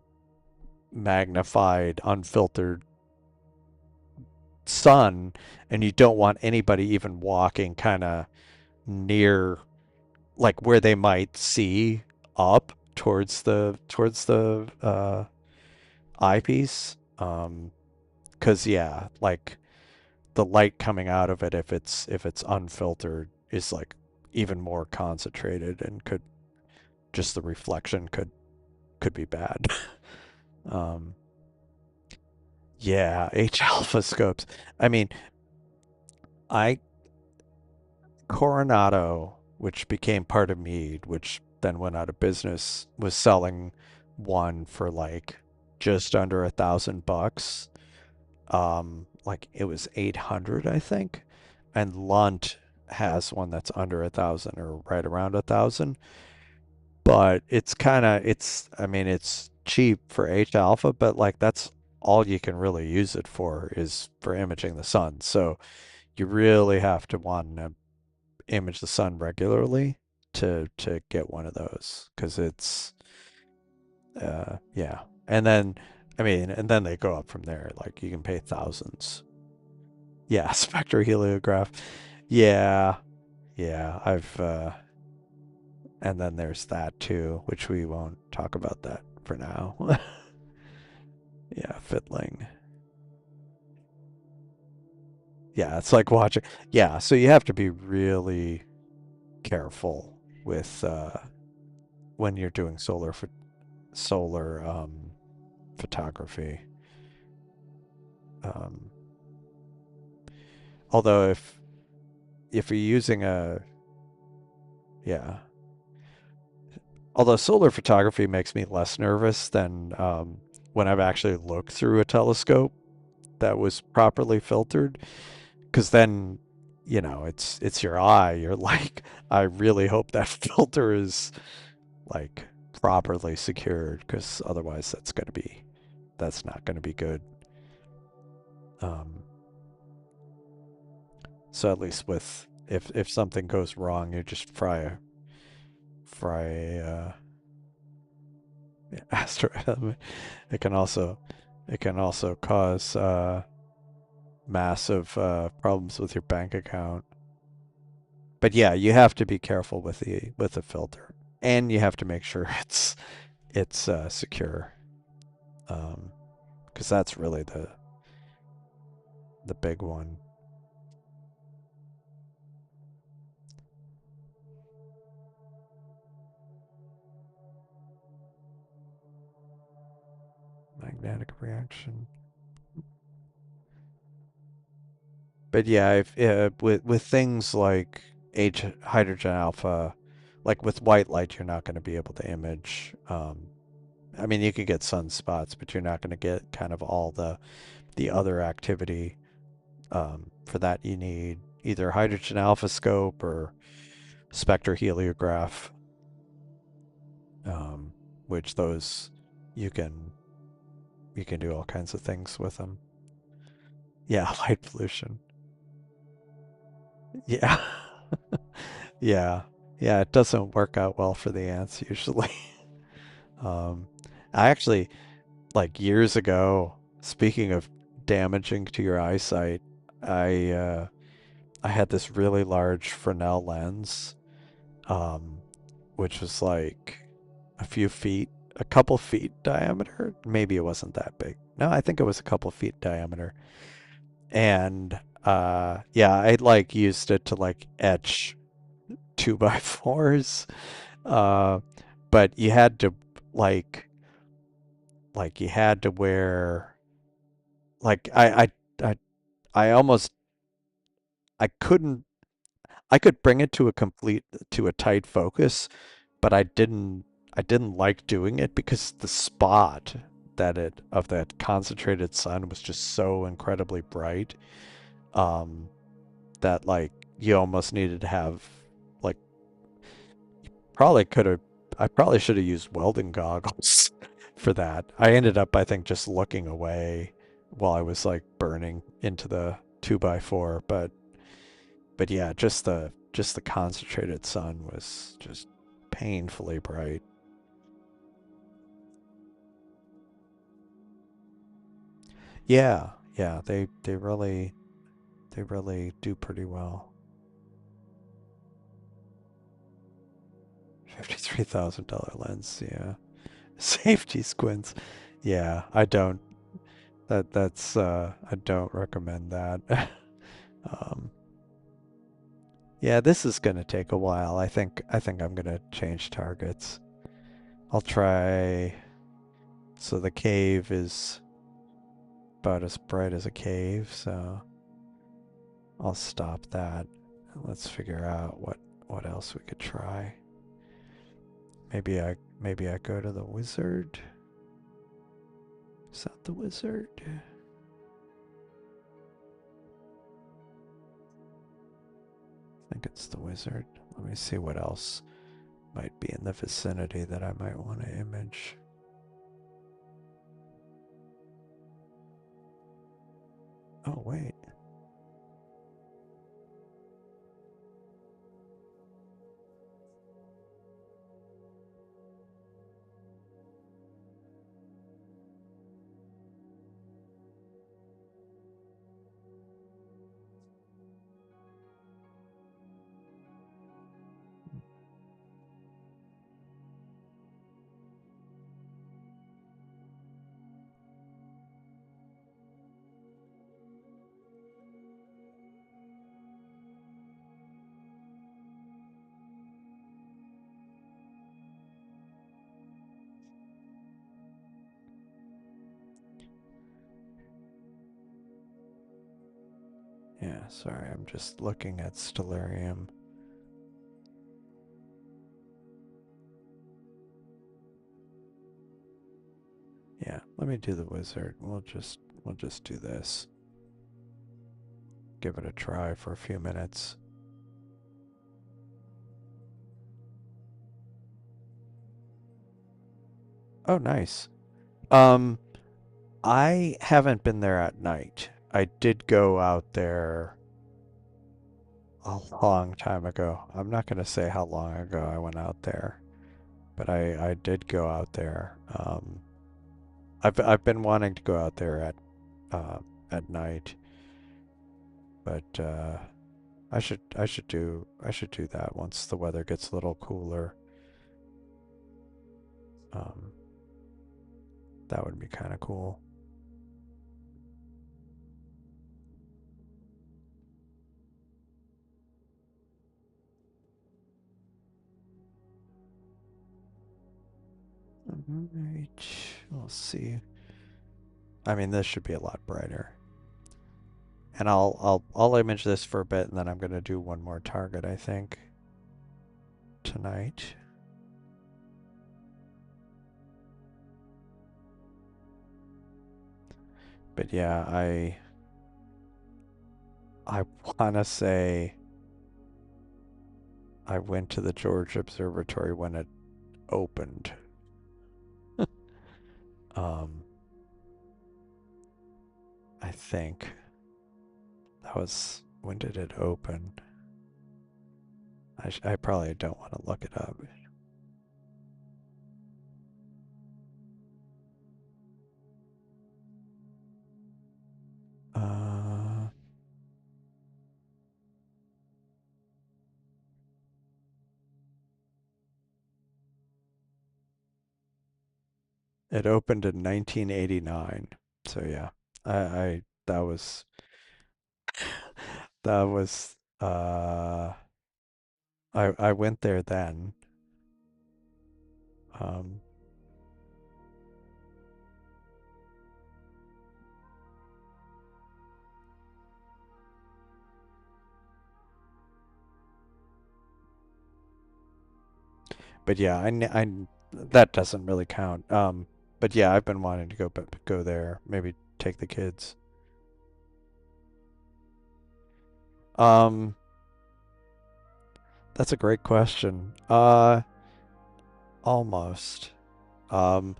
magnified, unfiltered sun, and you don't want anybody even walking kind of near, like where they might see up towards the eyepiece. Because yeah, like the light coming out of it, if it's unfiltered, is like even more concentrated and could just the reflection could be bad. um, yeah, H alpha scopes. I mean, I Coronado, which became part of Mead, which then went out of business, was selling one for like just under $1,000. Like it was 800, I think, and Lunt has one that's under 1,000 or right around 1,000. But I mean, it's cheap for H alpha, but like that's all you can really use it for is for imaging the sun. So you really have to want to image the sun regularly to get one of those because it's yeah. And then I mean, and then they go up from there. Like you can pay thousands. Yeah, spectroheliograph. Yeah, yeah. And then there's that too, which we won't talk about that for now. Yeah, fiddling. Yeah, it's like watching. Yeah, so you have to be really careful with when you're doing solar photography. Um, although if you're using a yeah, although solar photography makes me less nervous than when I've actually looked through a telescope that was properly filtered, because then it's your eye. You're like, I really hope that filter is like properly secured, because otherwise that's not going to be good. Um, so at least with if something goes wrong, you just fry astro element. It can also it can also cause massive problems with your bank account. But yeah, you have to be careful with the filter, and you have to make sure it's secure, because that's really the big one. Magnetic reaction. But yeah, if with things like hydrogen alpha, like with white light, you're not going to be able to image. I mean, you could get sunspots, but you're not going to get kind of all the other activity. For that, you need either hydrogen alpha scope or spectroheliograph, um, which those you can you can do all kinds of things with them. Yeah, light pollution. Yeah. Yeah. Yeah, it doesn't work out well for the ants usually. Um, I actually, like years ago, speaking of damaging to your eyesight, I I had this really large Fresnel lens, um, which was like a few feet, a couple feet diameter. Maybe it wasn't that big. No, I think it was a couple feet diameter. And yeah, I like used it to like etch two by fours. Uh, but you had to like you had to wear like I almost I couldn't I could bring it to a complete to a tight focus, but I didn't like doing it because the spot that it of that concentrated sun was just so incredibly bright, um, that like you almost needed to have like probably could have I probably should have used welding goggles for that. I ended up I think just looking away while I was like burning into the 2x4, but yeah, just the concentrated sun was just painfully bright. Yeah, yeah, they really do pretty well. $53,000 lens, yeah. Safety squints. Yeah, I don't that's I don't recommend that. um yeah, this is going to take a while. I think I'm going to change targets. I'll try so the cave is about as bright as a cave, so I'll stop that. Let's figure out what else we could try. Maybe I go to the wizard. Is that the wizard? I think it's the wizard. Let me see what else might be in the vicinity that I might want to image. Oh, wait. Yeah, sorry, I'm just looking at Stellarium. Yeah, let me do the wizard. We'll just do this. Give it a try for a few minutes. Oh, nice. Um, I haven't been there at night. I did go out there a long time ago. I'm not going to say how long ago I went out there, but I did go out there. I've been wanting to go out there uh, at night, but I should do that once the weather gets a little cooler. Um, that would be kind of cool. Right. We'll see. I mean, this should be a lot brighter. And I'll image this for a bit, and then I'm gonna do one more target, I think, tonight. But yeah, I wanna say I went to the George Observatory when it opened. Um, I think that was when did it open? I probably don't want to look it up. Uh, it opened in 1989. So yeah, I that was that was I went there then. Um, but yeah, that doesn't really count. But yeah, I've been wanting to go there. Maybe take the kids. Um, that's a great question. Almost. Um,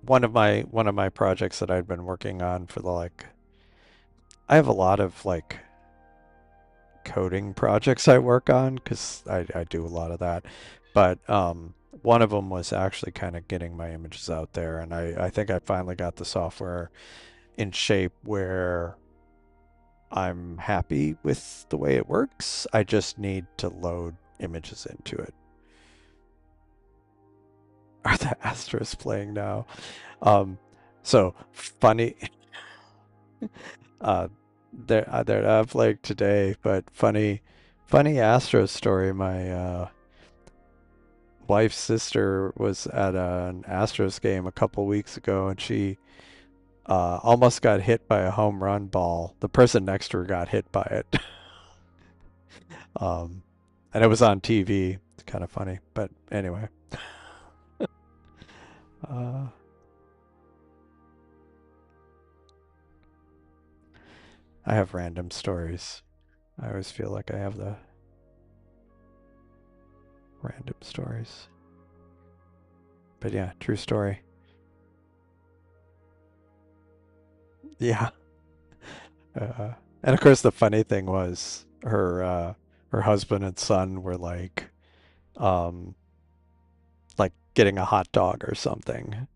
one of my projects that I'd been working on for the like I have a lot of like coding projects I work on because I do a lot of that. But one of them was actually kind of getting my images out there, and I think I finally got the software in shape where I'm happy with the way it works. I just need to load images into it. Are the Astros playing now? Um, so funny. Uh, they're not playing today, but funny Astros story. My wife's sister was at an Astros game a couple weeks ago, and she almost got hit by a home run ball. The person next to her got hit by it, um, and it was on TV. It's kind of funny, but anyway. Uh, I have random stories. I always feel like I have the random stories. But yeah, true story. Yeah. And of course, the funny thing was her husband and son were um, like getting a hot dog or something,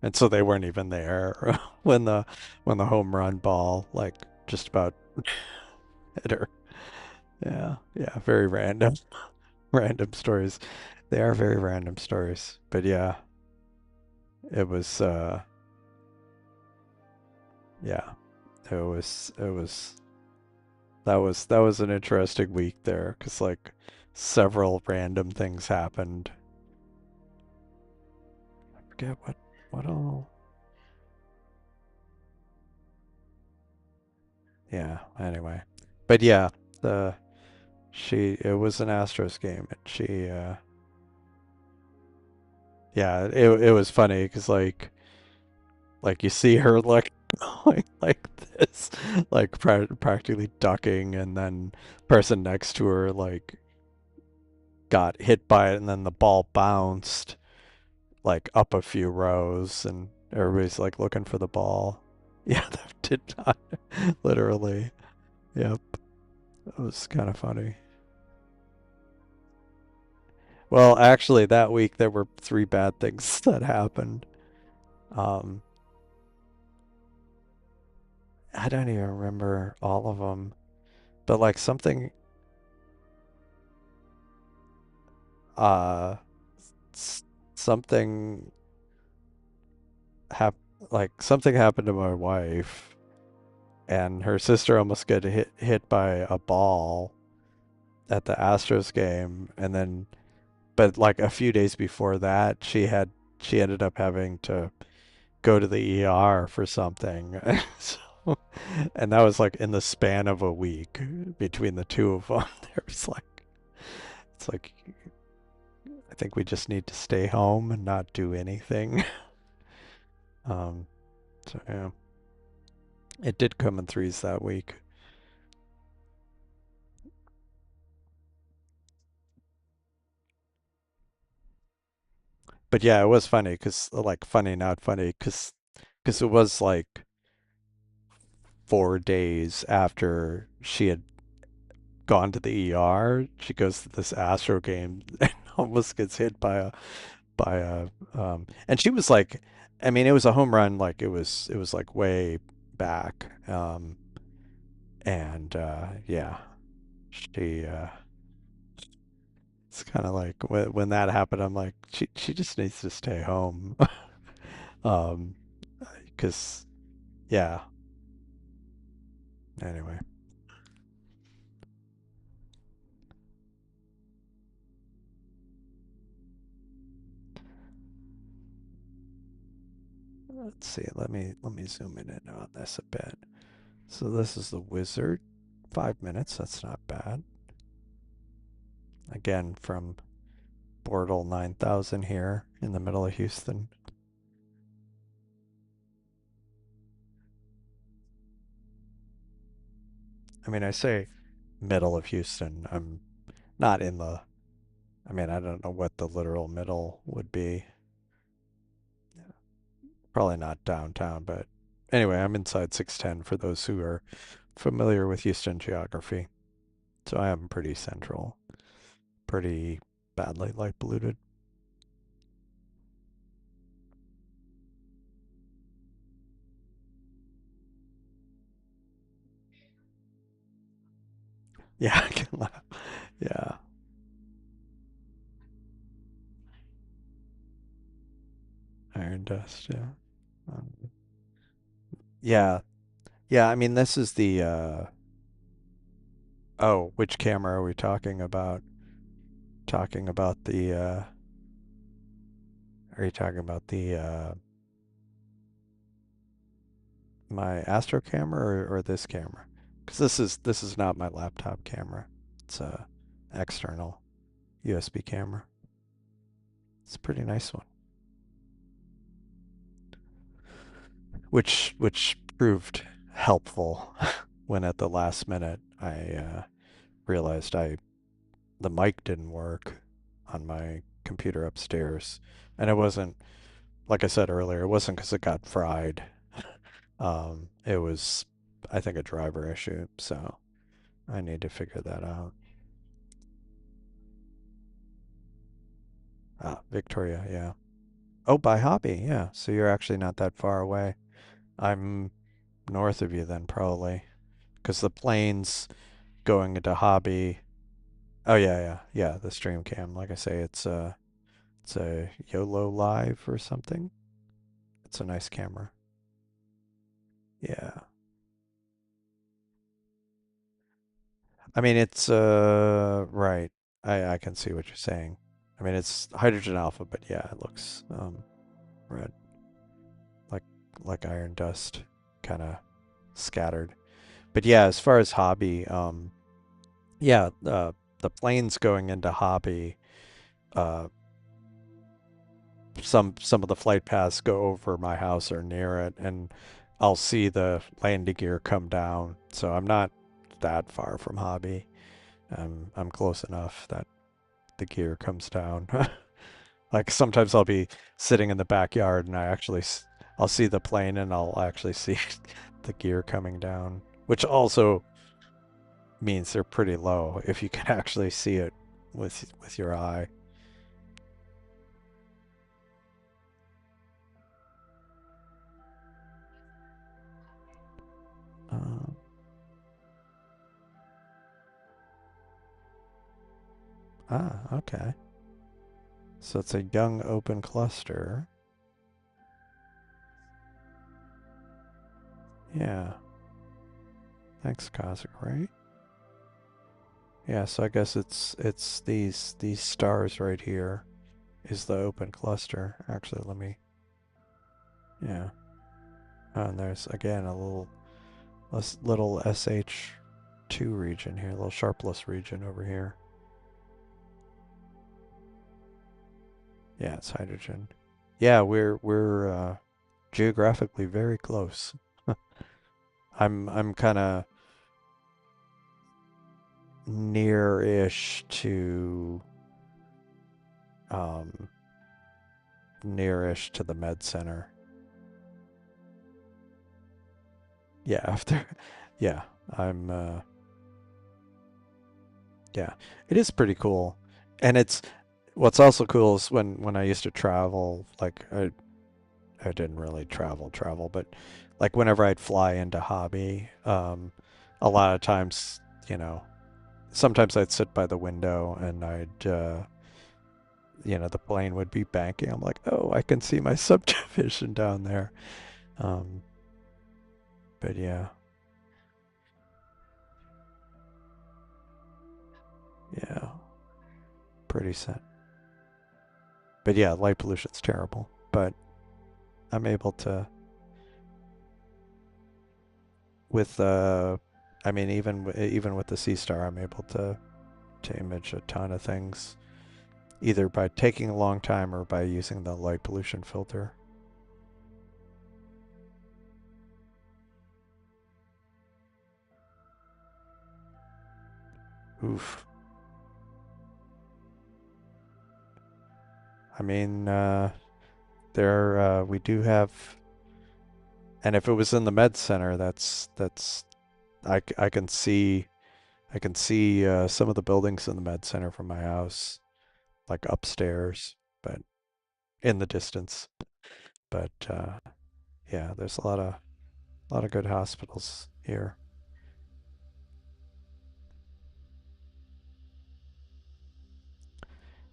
and so they weren't even there when the home run ball like just about hit her. Yeah, yeah, very random, random stories. They are very random stories, but yeah, it was yeah, it was that was an interesting week there because like several random things happened. I forget what all. Yeah. Anyway, but yeah, the she it was an Astros game and she yeah it was funny because like you see her look like this like practically ducking and then person next to her like got hit by it and then the ball bounced like up a few rows and everybody's like looking for the ball. Yeah, that did not literally. Yep, it was kind of funny. Well, actually, that week there were three bad things that happened. Um, I don't even remember all of them, but like uh, s- something hap like something happened to my wife, and her sister almost got hit by a ball at the Astros game, and then but like a few days before that, she ended up having to go to the ER for something. So, and that was like in the span of a week between the two of them. There's like it's like I think we just need to stay home and not do anything. Um, so yeah, it did come in threes that week. But yeah, it was funny because like funny, not funny because it was like 4 days after she had gone to the ER. She goes to this Astro game and almost gets hit by a and she was like, I mean, it was a home run. Like it was like way back. And yeah, she it's kind of like when that happened, I'm like, she just needs to stay home. um, because yeah. Anyway, let's see. Let me zoom in on this a bit. So this is the wizard. 5 minutes. That's not bad. Again, from Bortle 9000 here in the middle of Houston. I mean, I say middle of Houston. I'm not in the, I mean, I don't know what the literal middle would be. Probably not downtown, but anyway, I'm inside 610 for those who are familiar with Houston geography. So I am pretty central, pretty badly light polluted. Yeah, I can laugh. Yeah, iron dust. Yeah. Um, yeah. Yeah, I mean, this is the, oh, which camera are we talking about? Talking about the, are you talking about the, my Astro camera or this camera? Because this is not my laptop camera. It's a external USB camera. It's a pretty nice one, which proved helpful when at the last minute I realized I the mic didn't work on my computer upstairs, and it wasn't like I said earlier. It wasn't because it got fried. It was I think a driver issue. So I need to figure that out. Ah, Victoria, yeah. Oh, by Hobby, yeah. So you're actually not that far away. I'm north of you then, probably, because the planes going into Hobby. Oh yeah, yeah, yeah. The stream cam, like I say, it's a YOLO Live or something. It's a nice camera. Yeah. I mean, it's right. I can see what you're saying. I mean, it's hydrogen alpha, but yeah, it looks red, like like iron dust, kind of scattered. But yeah, as far as Hobby, yeah, the planes going into Hobby, uh, some of the flight paths go over my house or near it, and I'll see the landing gear come down. So I'm not that far from Hobby. I'm close enough that the gear comes down. Like sometimes I'll be sitting in the backyard and I'll see the plane and I'll actually see the gear coming down, which also means they're pretty low if you can actually see it with your eye. Um, okay. So it's a young open cluster. Yeah. Thanks, Cosmic Ray. Yeah, so I guess it's these stars right here is the open cluster. Actually, let me yeah. Oh, and there's again a little SH2 region here, a little sharpless region over here. Yeah, it's hydrogen. Yeah, we're geographically very close. I'm kind of near-ish to um near-ish to the med center. Yeah, after yeah, I'm yeah. It is pretty cool. And it's what's also cool is when I used to travel, like I didn't really travel, but like whenever I'd fly into hobby, a lot of times, you know, sometimes I'd sit by the window and the plane would be banking. I'm like, oh, I can see my subdivision down there. Um, but yeah, yeah, pretty sad. But yeah, light pollution's terrible. But I'm able to with I mean even with the Sea Star, I'm able to image a ton of things either by taking a long time or by using the light pollution filter. Oof. I mean, there we do have, and if it was in the med center, that's I can see some of the buildings in the med center from my house, like upstairs, but in the distance. But yeah, there's a lot of good hospitals here,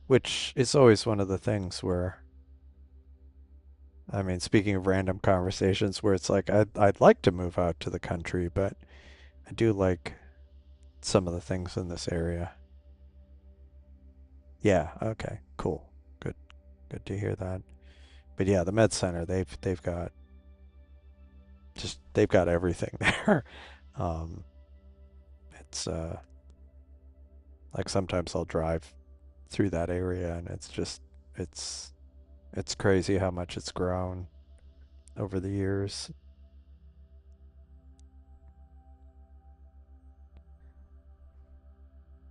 which is always one of the things where I mean, speaking of random conversations where it's like I'd like to move out to the country, but I do like some of the things in this area. Yeah, okay, cool. Good good to hear that. But yeah, the med center, they've got everything there. Um it's like sometimes I'll drive through that area and it's it's crazy how much it's grown over the years.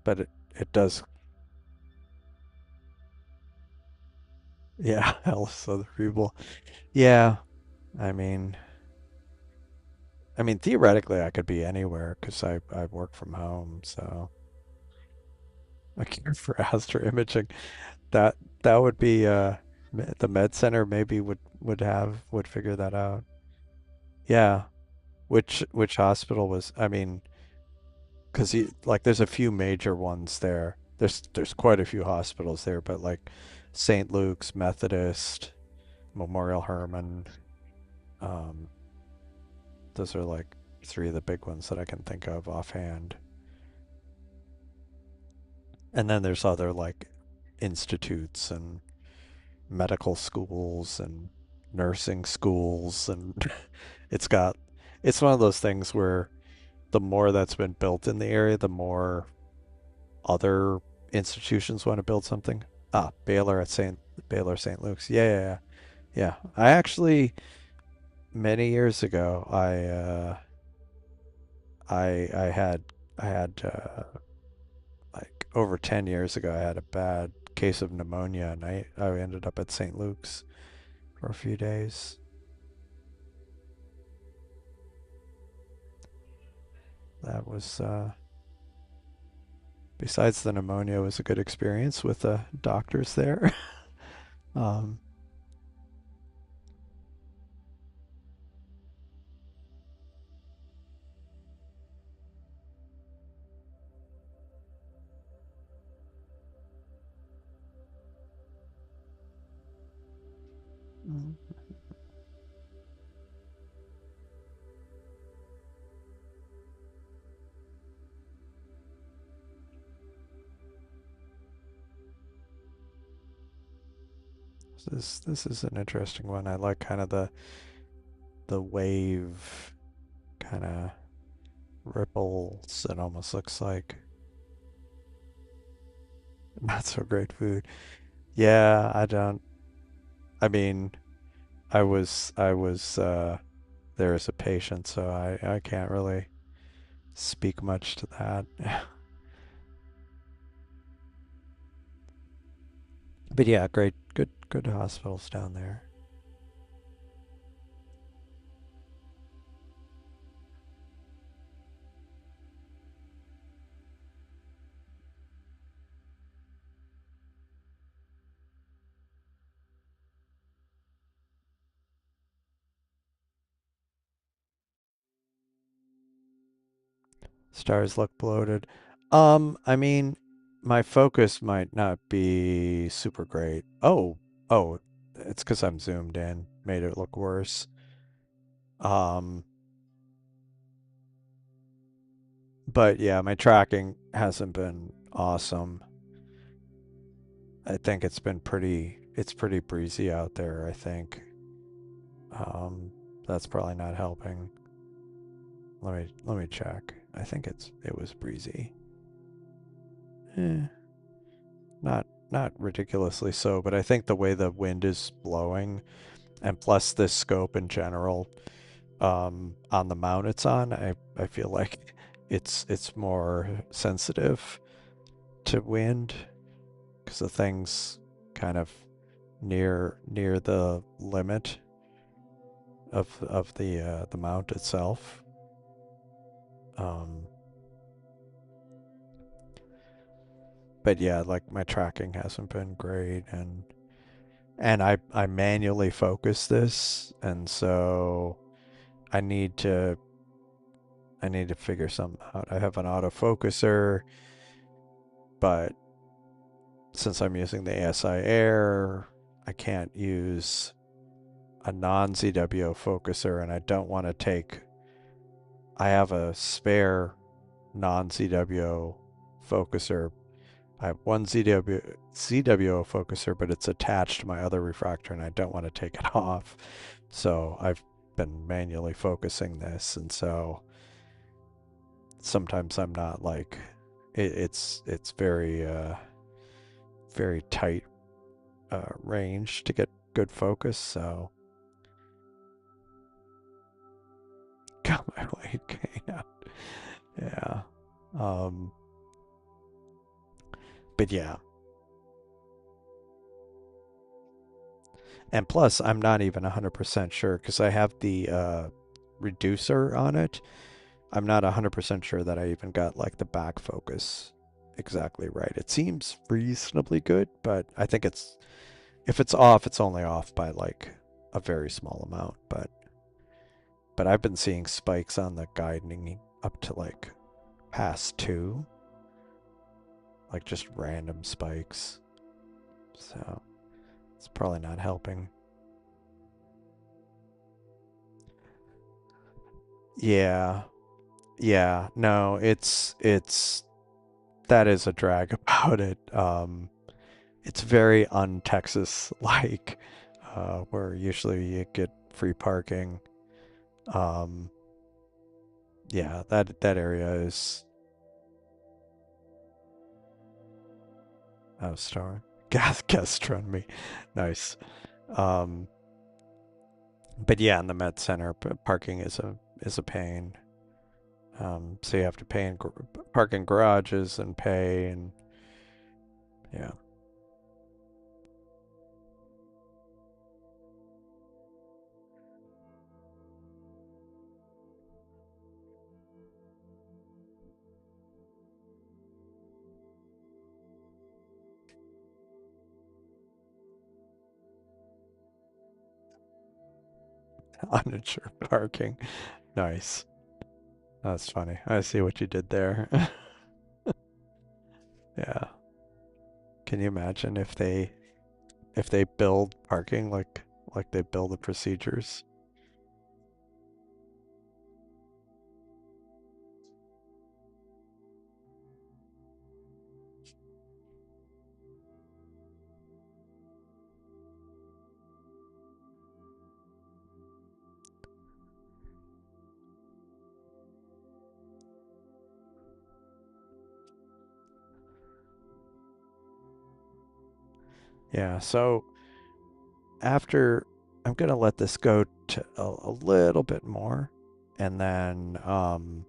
But it does yeah, helps other people. Yeah, I mean theoretically, I could be anywhere because I work from home, so I care for astro imaging. That that would be the med center maybe would figure that out. Yeah, which hospital was? I mean, because like there's a few major ones there. There's quite a few hospitals there, but like St. Luke's, Methodist, Memorial Hermann, um, those are like three of the big ones that I can think of offhand. And then there's other like institutes and medical schools and nursing schools and it's got it's one of those things where the more that's been built in the area, the more other institutions want to build something. Ah, Baylor St. Luke's. Yeah, yeah, yeah. Yeah. I actually many years ago I had like over 10 years ago I had a bad case of pneumonia and I ended up at St. Luke's for a few days. That was besides the pneumonia, it was a good experience with the doctors there. um, This is an interesting one. I like kind of the wave kind of ripples. It almost looks like not so great food. Yeah, I don't. I mean, I was there as a patient, so I can't really speak much to that. But yeah, great, good hospitals down there. Stars look bloated. I mean, my focus might not be super great. Oh, it's because I'm zoomed in, made it look worse. Um, but yeah, my tracking hasn't been awesome. I think it's pretty breezy out there, I think. Um, that's probably not helping. Let me check. I think it was breezy. Eh, not ridiculously so, but I think the way the wind is blowing, and plus this scope in general, on the mount it's on, I feel like it's more sensitive to wind because the thing's kind of near the limit of the mount itself. Um, but yeah, like my tracking hasn't been great, and I manually focus this, and so I need to I need to figure something out. I have an autofocuser, but since I'm using the ASI Air, I can't use a non-ZWO focuser, and I don't want to take. I have a spare non-ZWO focuser. I have one ZWO focuser, but it's attached to my other refractor, and I don't want to take it off. So I've been manually focusing this, and so sometimes I'm not like it's very tight range to get good focus. So got my weight gain out. Yeah. Um, but yeah, and plus I'm not even 100% sure because I have the reducer on it. I'm not 100% sure that I even got like the back focus exactly right. It seems reasonably good, but I think it's if it's off, it's only off by like a very small amount. But I've been seeing spikes on the guiding up to like past two, like just random spikes. So it's probably not helping. Yeah. Yeah. No, it's that is a drag about it. It's very un-Texas like, where usually you get free parking. Um, yeah, that area is star gastronomy, nice. Um, but yeah, in the Met Center, parking is a pain. So you have to pay in park in garages and pay and yeah, uninsured parking. Nice. That's funny. I see what you did there. Yeah. Can you imagine if they build parking like they build the procedures? Yeah, so after I'm gonna let this go to a little bit more, and then um,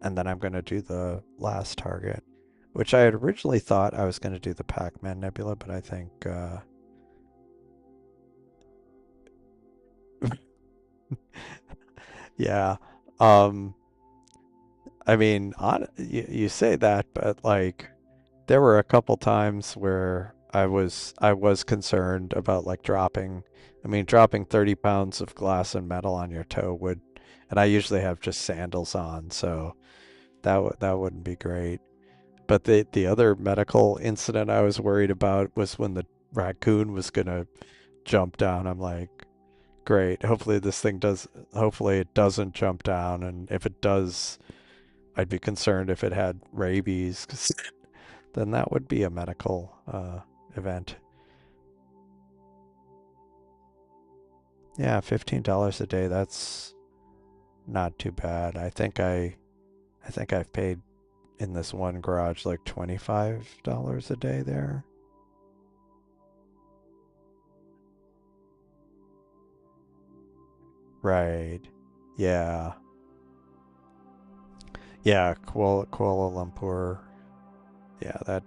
and then I'm gonna do the last target, which I had originally thought I was gonna do the Pac-Man Nebula, but I think yeah. Um, I mean, you say that, but like there were a couple times where I was concerned about like dropping. I mean, dropping 30 pounds of glass and metal on your toe would, and I usually have just sandals on, so that wouldn't be great. But the other medical incident I was worried about was when the raccoon was gonna jump down. I'm like, great. Hopefully it doesn't jump down, and if it does, I'd be concerned if it had rabies, 'cause then that would be a medical event. Yeah, $15 a day. That's not too bad. I think I've paid in this one garage like $25 a day there. Right. Yeah. Yeah, Kuala Lumpur. Yeah, that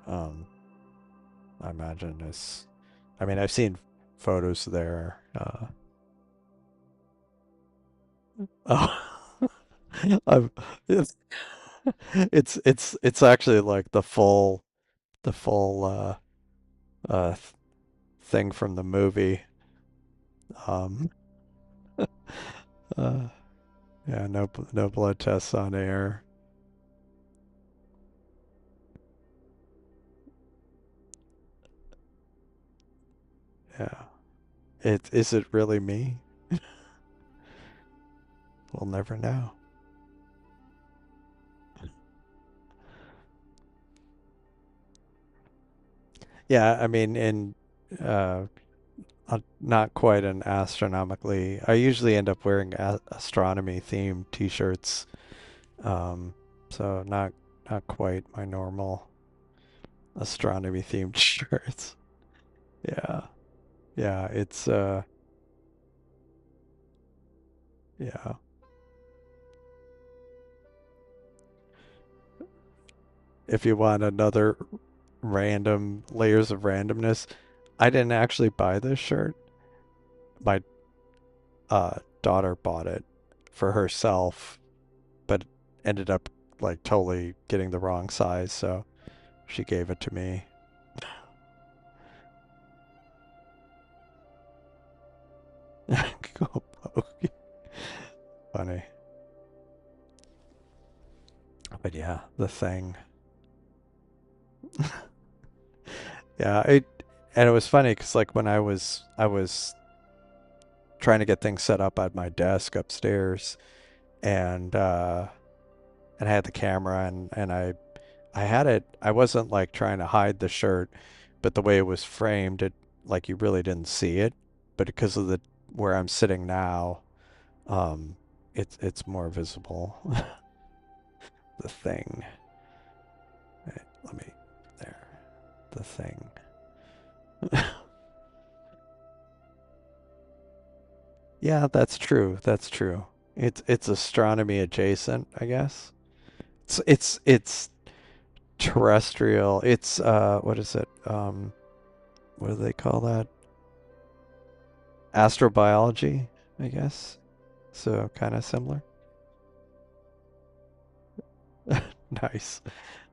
um I imagine is I mean, I've seen photos there. Oh, I'm, it's it's actually like the full uh thing from the movie. Um, uh, yeah, no blood tests on air. Yeah, it is it really me? We'll never know. Yeah, I mean, in uh, not quite an astronomically. I usually end up wearing astronomy themed T-shirts. Um, so not quite my normal astronomy themed shirts. Yeah, yeah, it's yeah. If you want another random layers of randomness, I didn't actually buy this shirt. My daughter bought it for herself, but ended up like totally getting the wrong size, so she gave it to me. Go poke. Funny. But yeah, the thing. Yeah, it and it was funny because like when I was trying to get things set up at my desk upstairs, and and I had the camera, and I had it. I wasn't like trying to hide the shirt, but the way it was framed, it like you really didn't see it. But because of the where I'm sitting now, um, it's more visible. The thing. Let me there. The thing. Yeah, that's true. That's true. It's astronomy adjacent, I guess. It's terrestrial. It's what is it? What do they call that? Astrobiology, I guess. So kind of similar. Nice.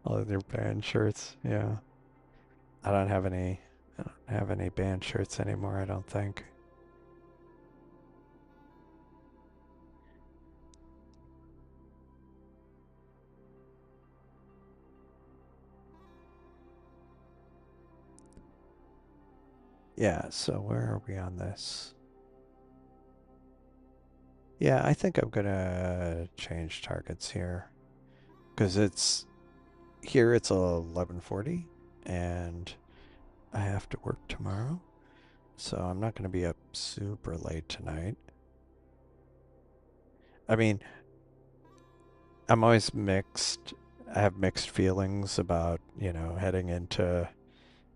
All of their band shirts. Yeah. I don't have any I don't have any band shirts anymore, I don't think. Yeah, so where are we on this? Yeah, I think I'm gonna change targets here because it's here it's 11:40 and I have to work tomorrow. So I'm not gonna be up super late tonight. I mean, I'm always mixed. I have mixed feelings about, heading into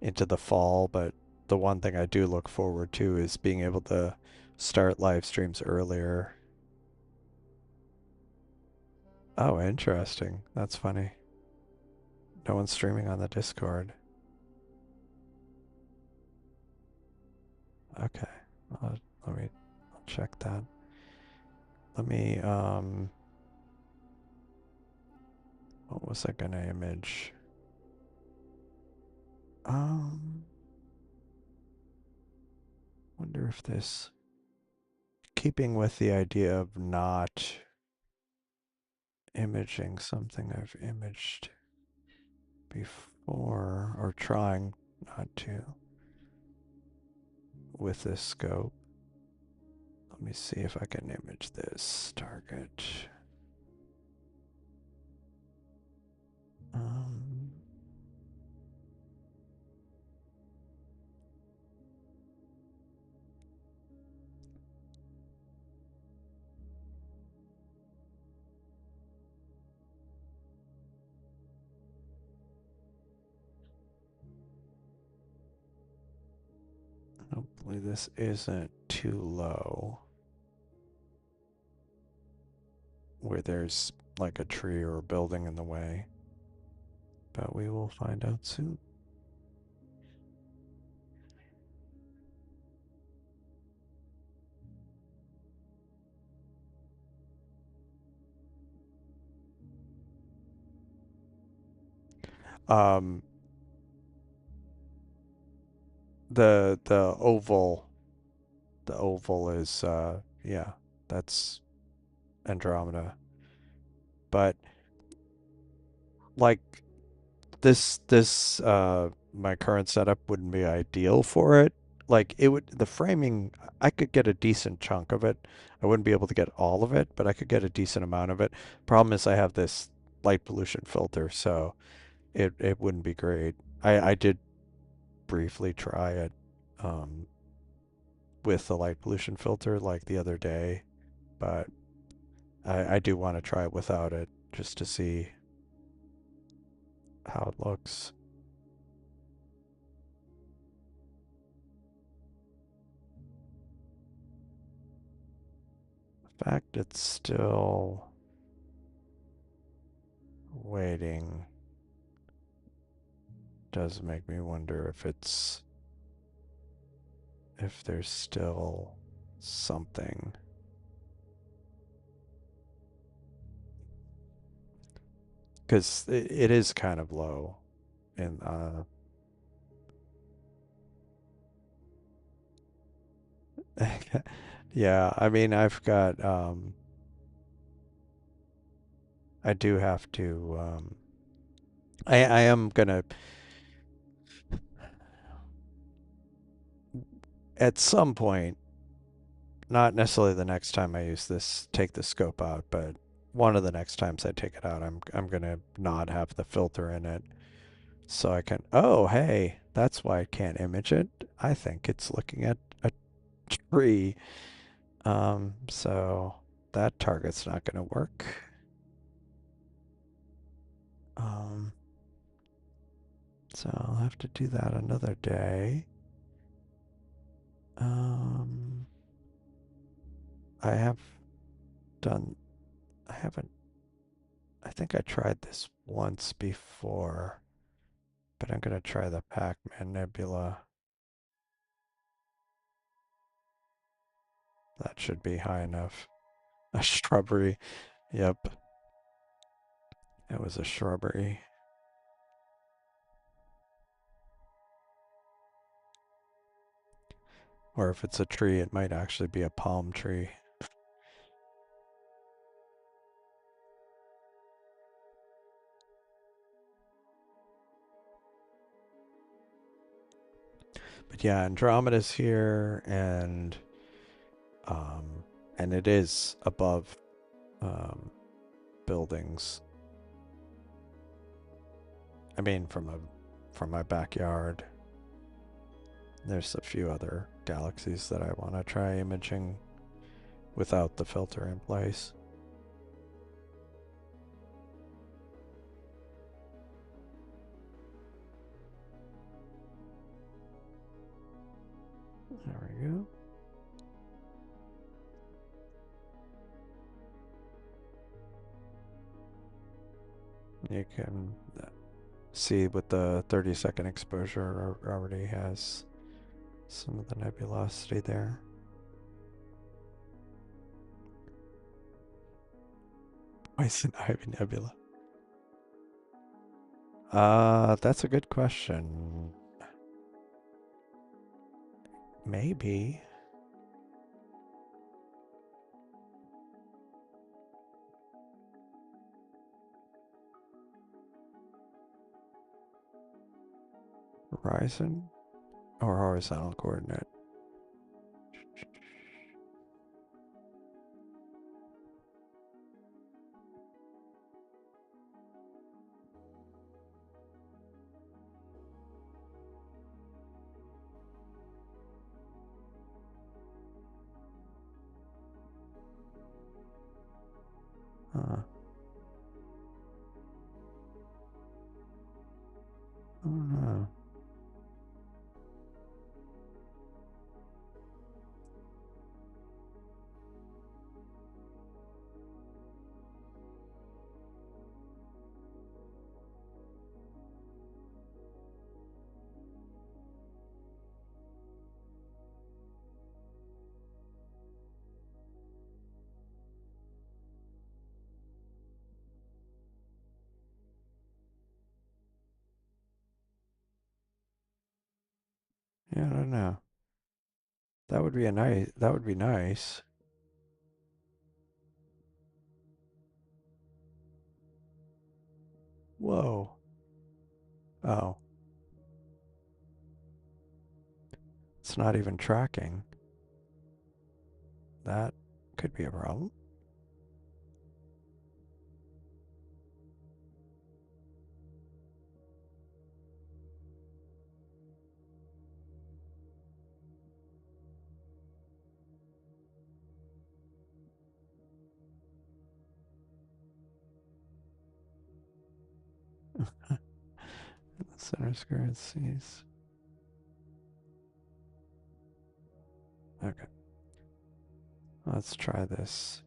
the fall, but the one thing I do look forward to is being able to start live streams earlier. Oh, interesting. That's funny. No one's streaming on the Discord. Okay. Uh, let me I'll check that. Let me what was I gonna image? Um Wonder if this, keeping with the idea of not imaging something I've imaged before, or trying not to with this scope. Let me see if I can image this target. Um, Hopefully this isn't too low where there's like a tree or a building in the way, but we will find out soon. Um, the oval is yeah, that's Andromeda. But like this my current setup wouldn't be ideal for it. Like the framing, I could get a decent chunk of it. I wouldn't be able to get all of it, but I could get a decent amount of it. Problem is I have this light pollution filter, so it wouldn't be great. I did briefly try it um with the light pollution filter like the other day, but I do want to try it without it just to see how it looks. In fact, it's still waiting. Does make me wonder if there's still something. Because it is kind of low. And yeah, I mean, I do have to, I am gonna, at some point, not necessarily the next time I use this, take the scope out, but one of the next times I take it out, I'm gonna not have the filter in it, so I can. Oh, hey, that's why I can't image it. I think it's looking at a tree. So that target's not gonna work. Um, so I'll have to do that another day. Um, I have done. I haven't. I think I tried this once before. But I'm gonna try the Pac-Man Nebula. That should be high enough. A shrubbery. Yep, it was a shrubbery. Or if it's a tree, it might actually be a palm tree. But yeah, Andromeda's here, um, and it is above um, buildings. I mean, from my backyard. There's a few other galaxies that I want to try imaging without the filter in place. There we go. You can see with the 30-second exposure already has some of the nebulosity there. Poison Ivy Nebula. That's a good question. Maybe. Horizon or horizontal coordinate? Uh, I don't know. Yeah, I don't know. That would be a nice. That would be nice. Whoa. Oh, it's not even tracking. That could be a problem. The center square it sees. Okay, let's try this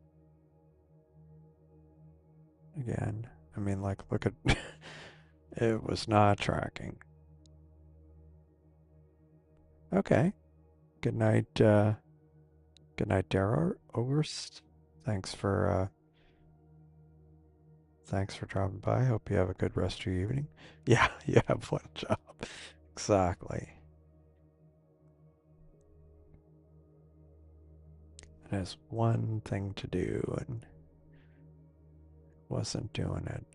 again. I mean, like, look at it was not tracking. Okay. Good night. Good night, Darrow Oberst. Thanks for uh, thanks for dropping by. Hope you have a good rest of your evening. Yeah, you have one job. Exactly. It has one thing to do and wasn't doing it.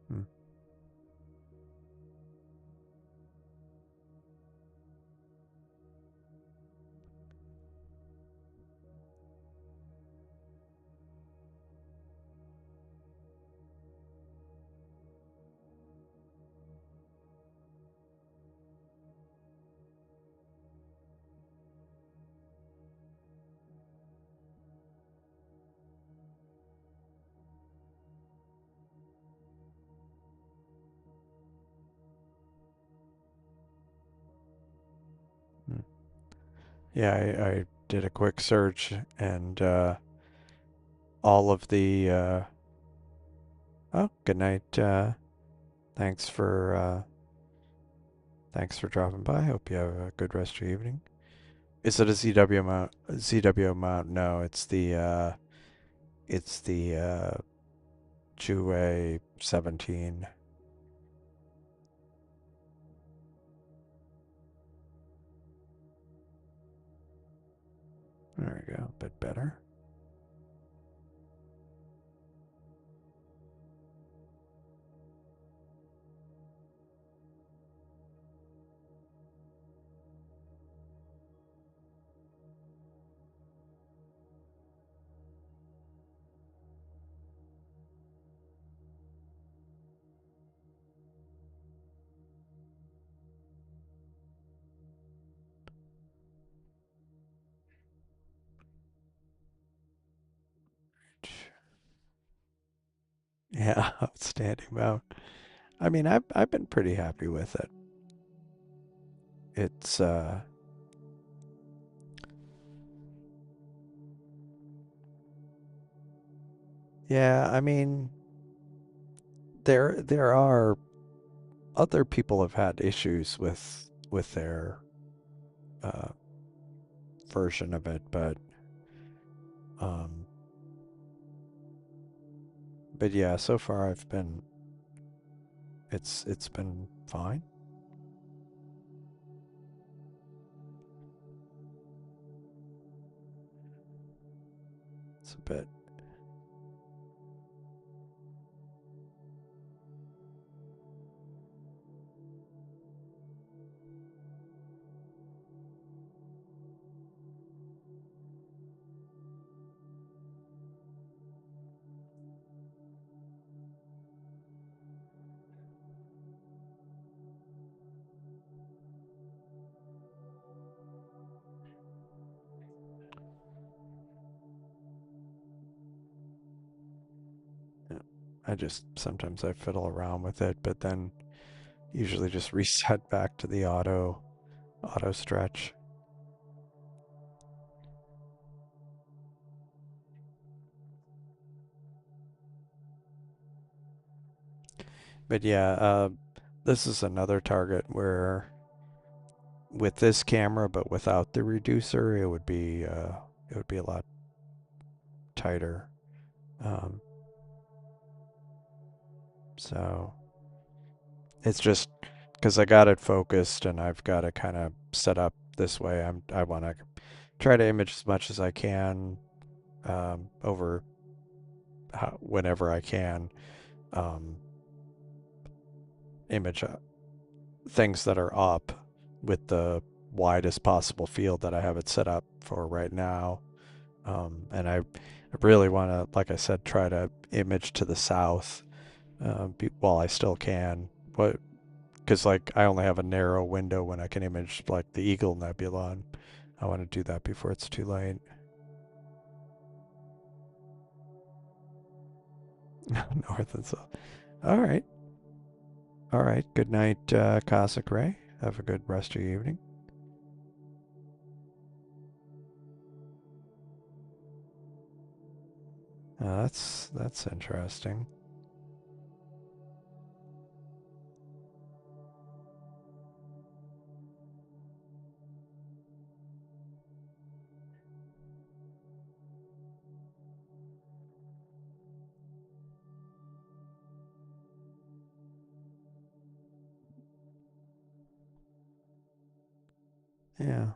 Hmm. Hmm. Yeah, I did a quick search and all of the oh, good night. Thanks for dropping by. Hope you have a good rest of your evening. Is it a ZW mount? ZW mount? No, it's the Jue 17. There we go. A bit better. Yeah, outstanding mount. I mean, I've been pretty happy with it. It's yeah, I mean, there are other people have had issues with their uh, version of it, um, but yeah, so far I've been it's been fine. It's a bit yeah. I just sometimes I fiddle around with it, but then usually just reset back to the auto stretch. But yeah, this is another target where with this camera, but without the reducer, it would be a lot tighter. Um, so it's just because I got it focused and I've got it kind of set up this way. I want to try to image as much as I can over whenever I can um, image things that are up with the widest possible field that I have it set up for right now. And I really want to, like I said, try to image to the south while I still can. What? Because like I only have a narrow window when I can image like the Eagle Nebula, and I want to do that before it's too late. North and south. All right, all right. Good night, Cossack Ray. Have a good rest of your evening. That's interesting. Yeah,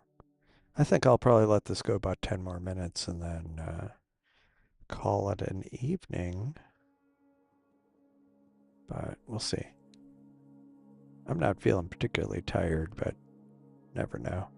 I think I'll probably let this go about 10 more minutes and then call it an evening. But we'll see. I'm not feeling particularly tired, but never know.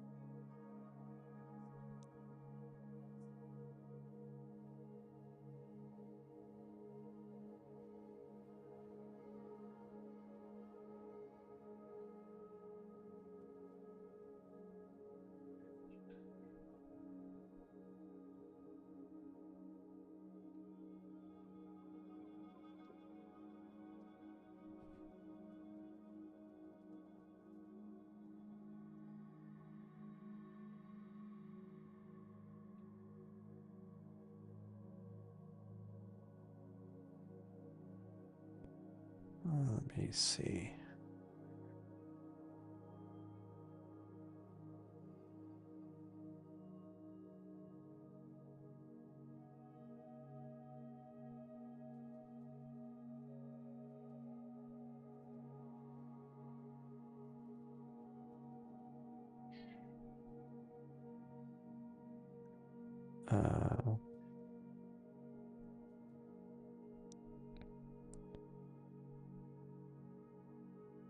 Let me see. Uh,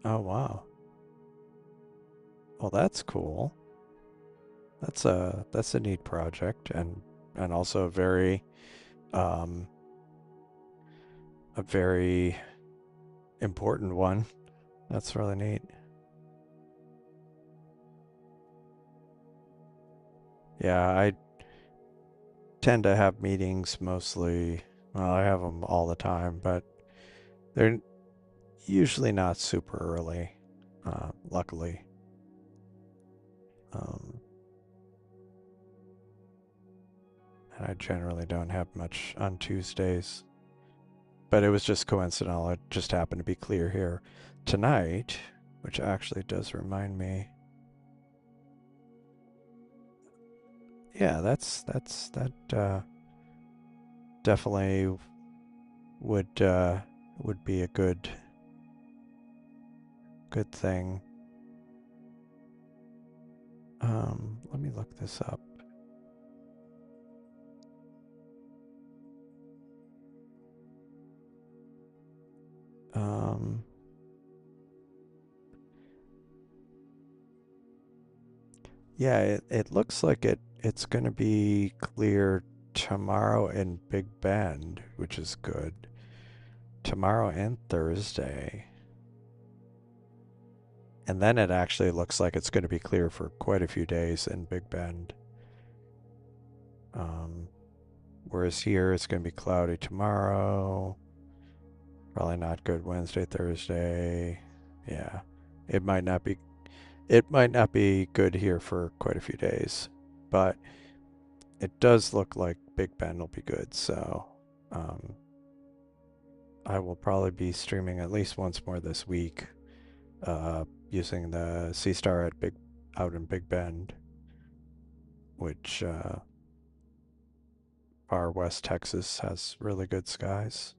oh wow. Well, that's cool. That's a neat project and also um a very important one. That's really neat. Yeah, I tend to have meetings mostly. Well, I have them all the time, but They're usually not super early, luckily. Um, and I generally don't have much on Tuesdays. But it was just coincidental. It just happened to be clear here tonight, which actually does remind me. Yeah, that definitely would be a good thing. Let me look this up. Um, yeah, it looks like it's going to be clear tomorrow in Big Bend, which is good. Tomorrow and Thursday. And then it actually looks like it's going to be clear for quite a few days in Big Bend. Um, whereas here it's going to be cloudy tomorrow. Probably not good Wednesday, Thursday. Yeah. It might not be it might not be good here for quite a few days, but it does look like Big Ben will be good. So, um, I will probably be streaming at least once more this week, using the Sea Star at Big out in Big Bend, which far west Texas has really good skies.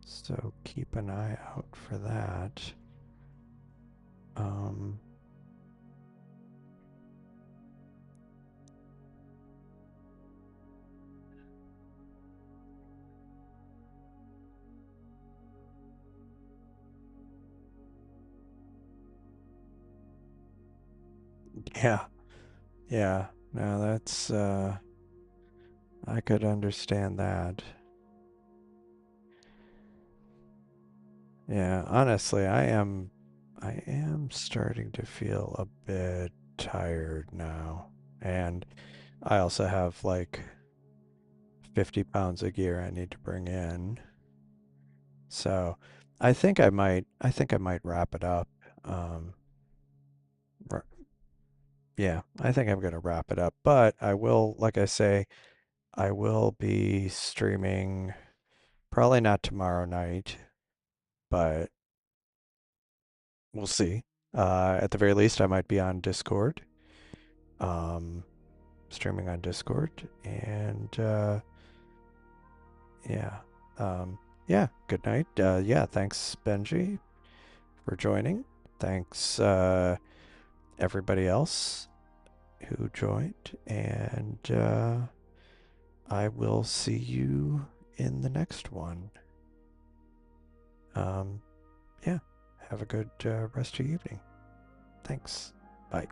So keep an eye out for that. Um, yeah, yeah. No, that's I could understand that. Yeah, honestly, I am starting to feel a bit tired now. And I also have like 50 pounds of gear I need to bring in. So I think I might wrap it up. Um, r- yeah, I think I'm gonna wrap it up. But I will, like I say, I will be streaming probably not tomorrow night, but we'll see. At the very least, I might be on Discord, um, streaming on Discord, and yeah, yeah. Good night. Yeah, thanks, Benji, for joining. Thanks, everybody else who joined, and I will see you in the next one. Um, yeah, have a good rest of your evening. Thanks. Bye.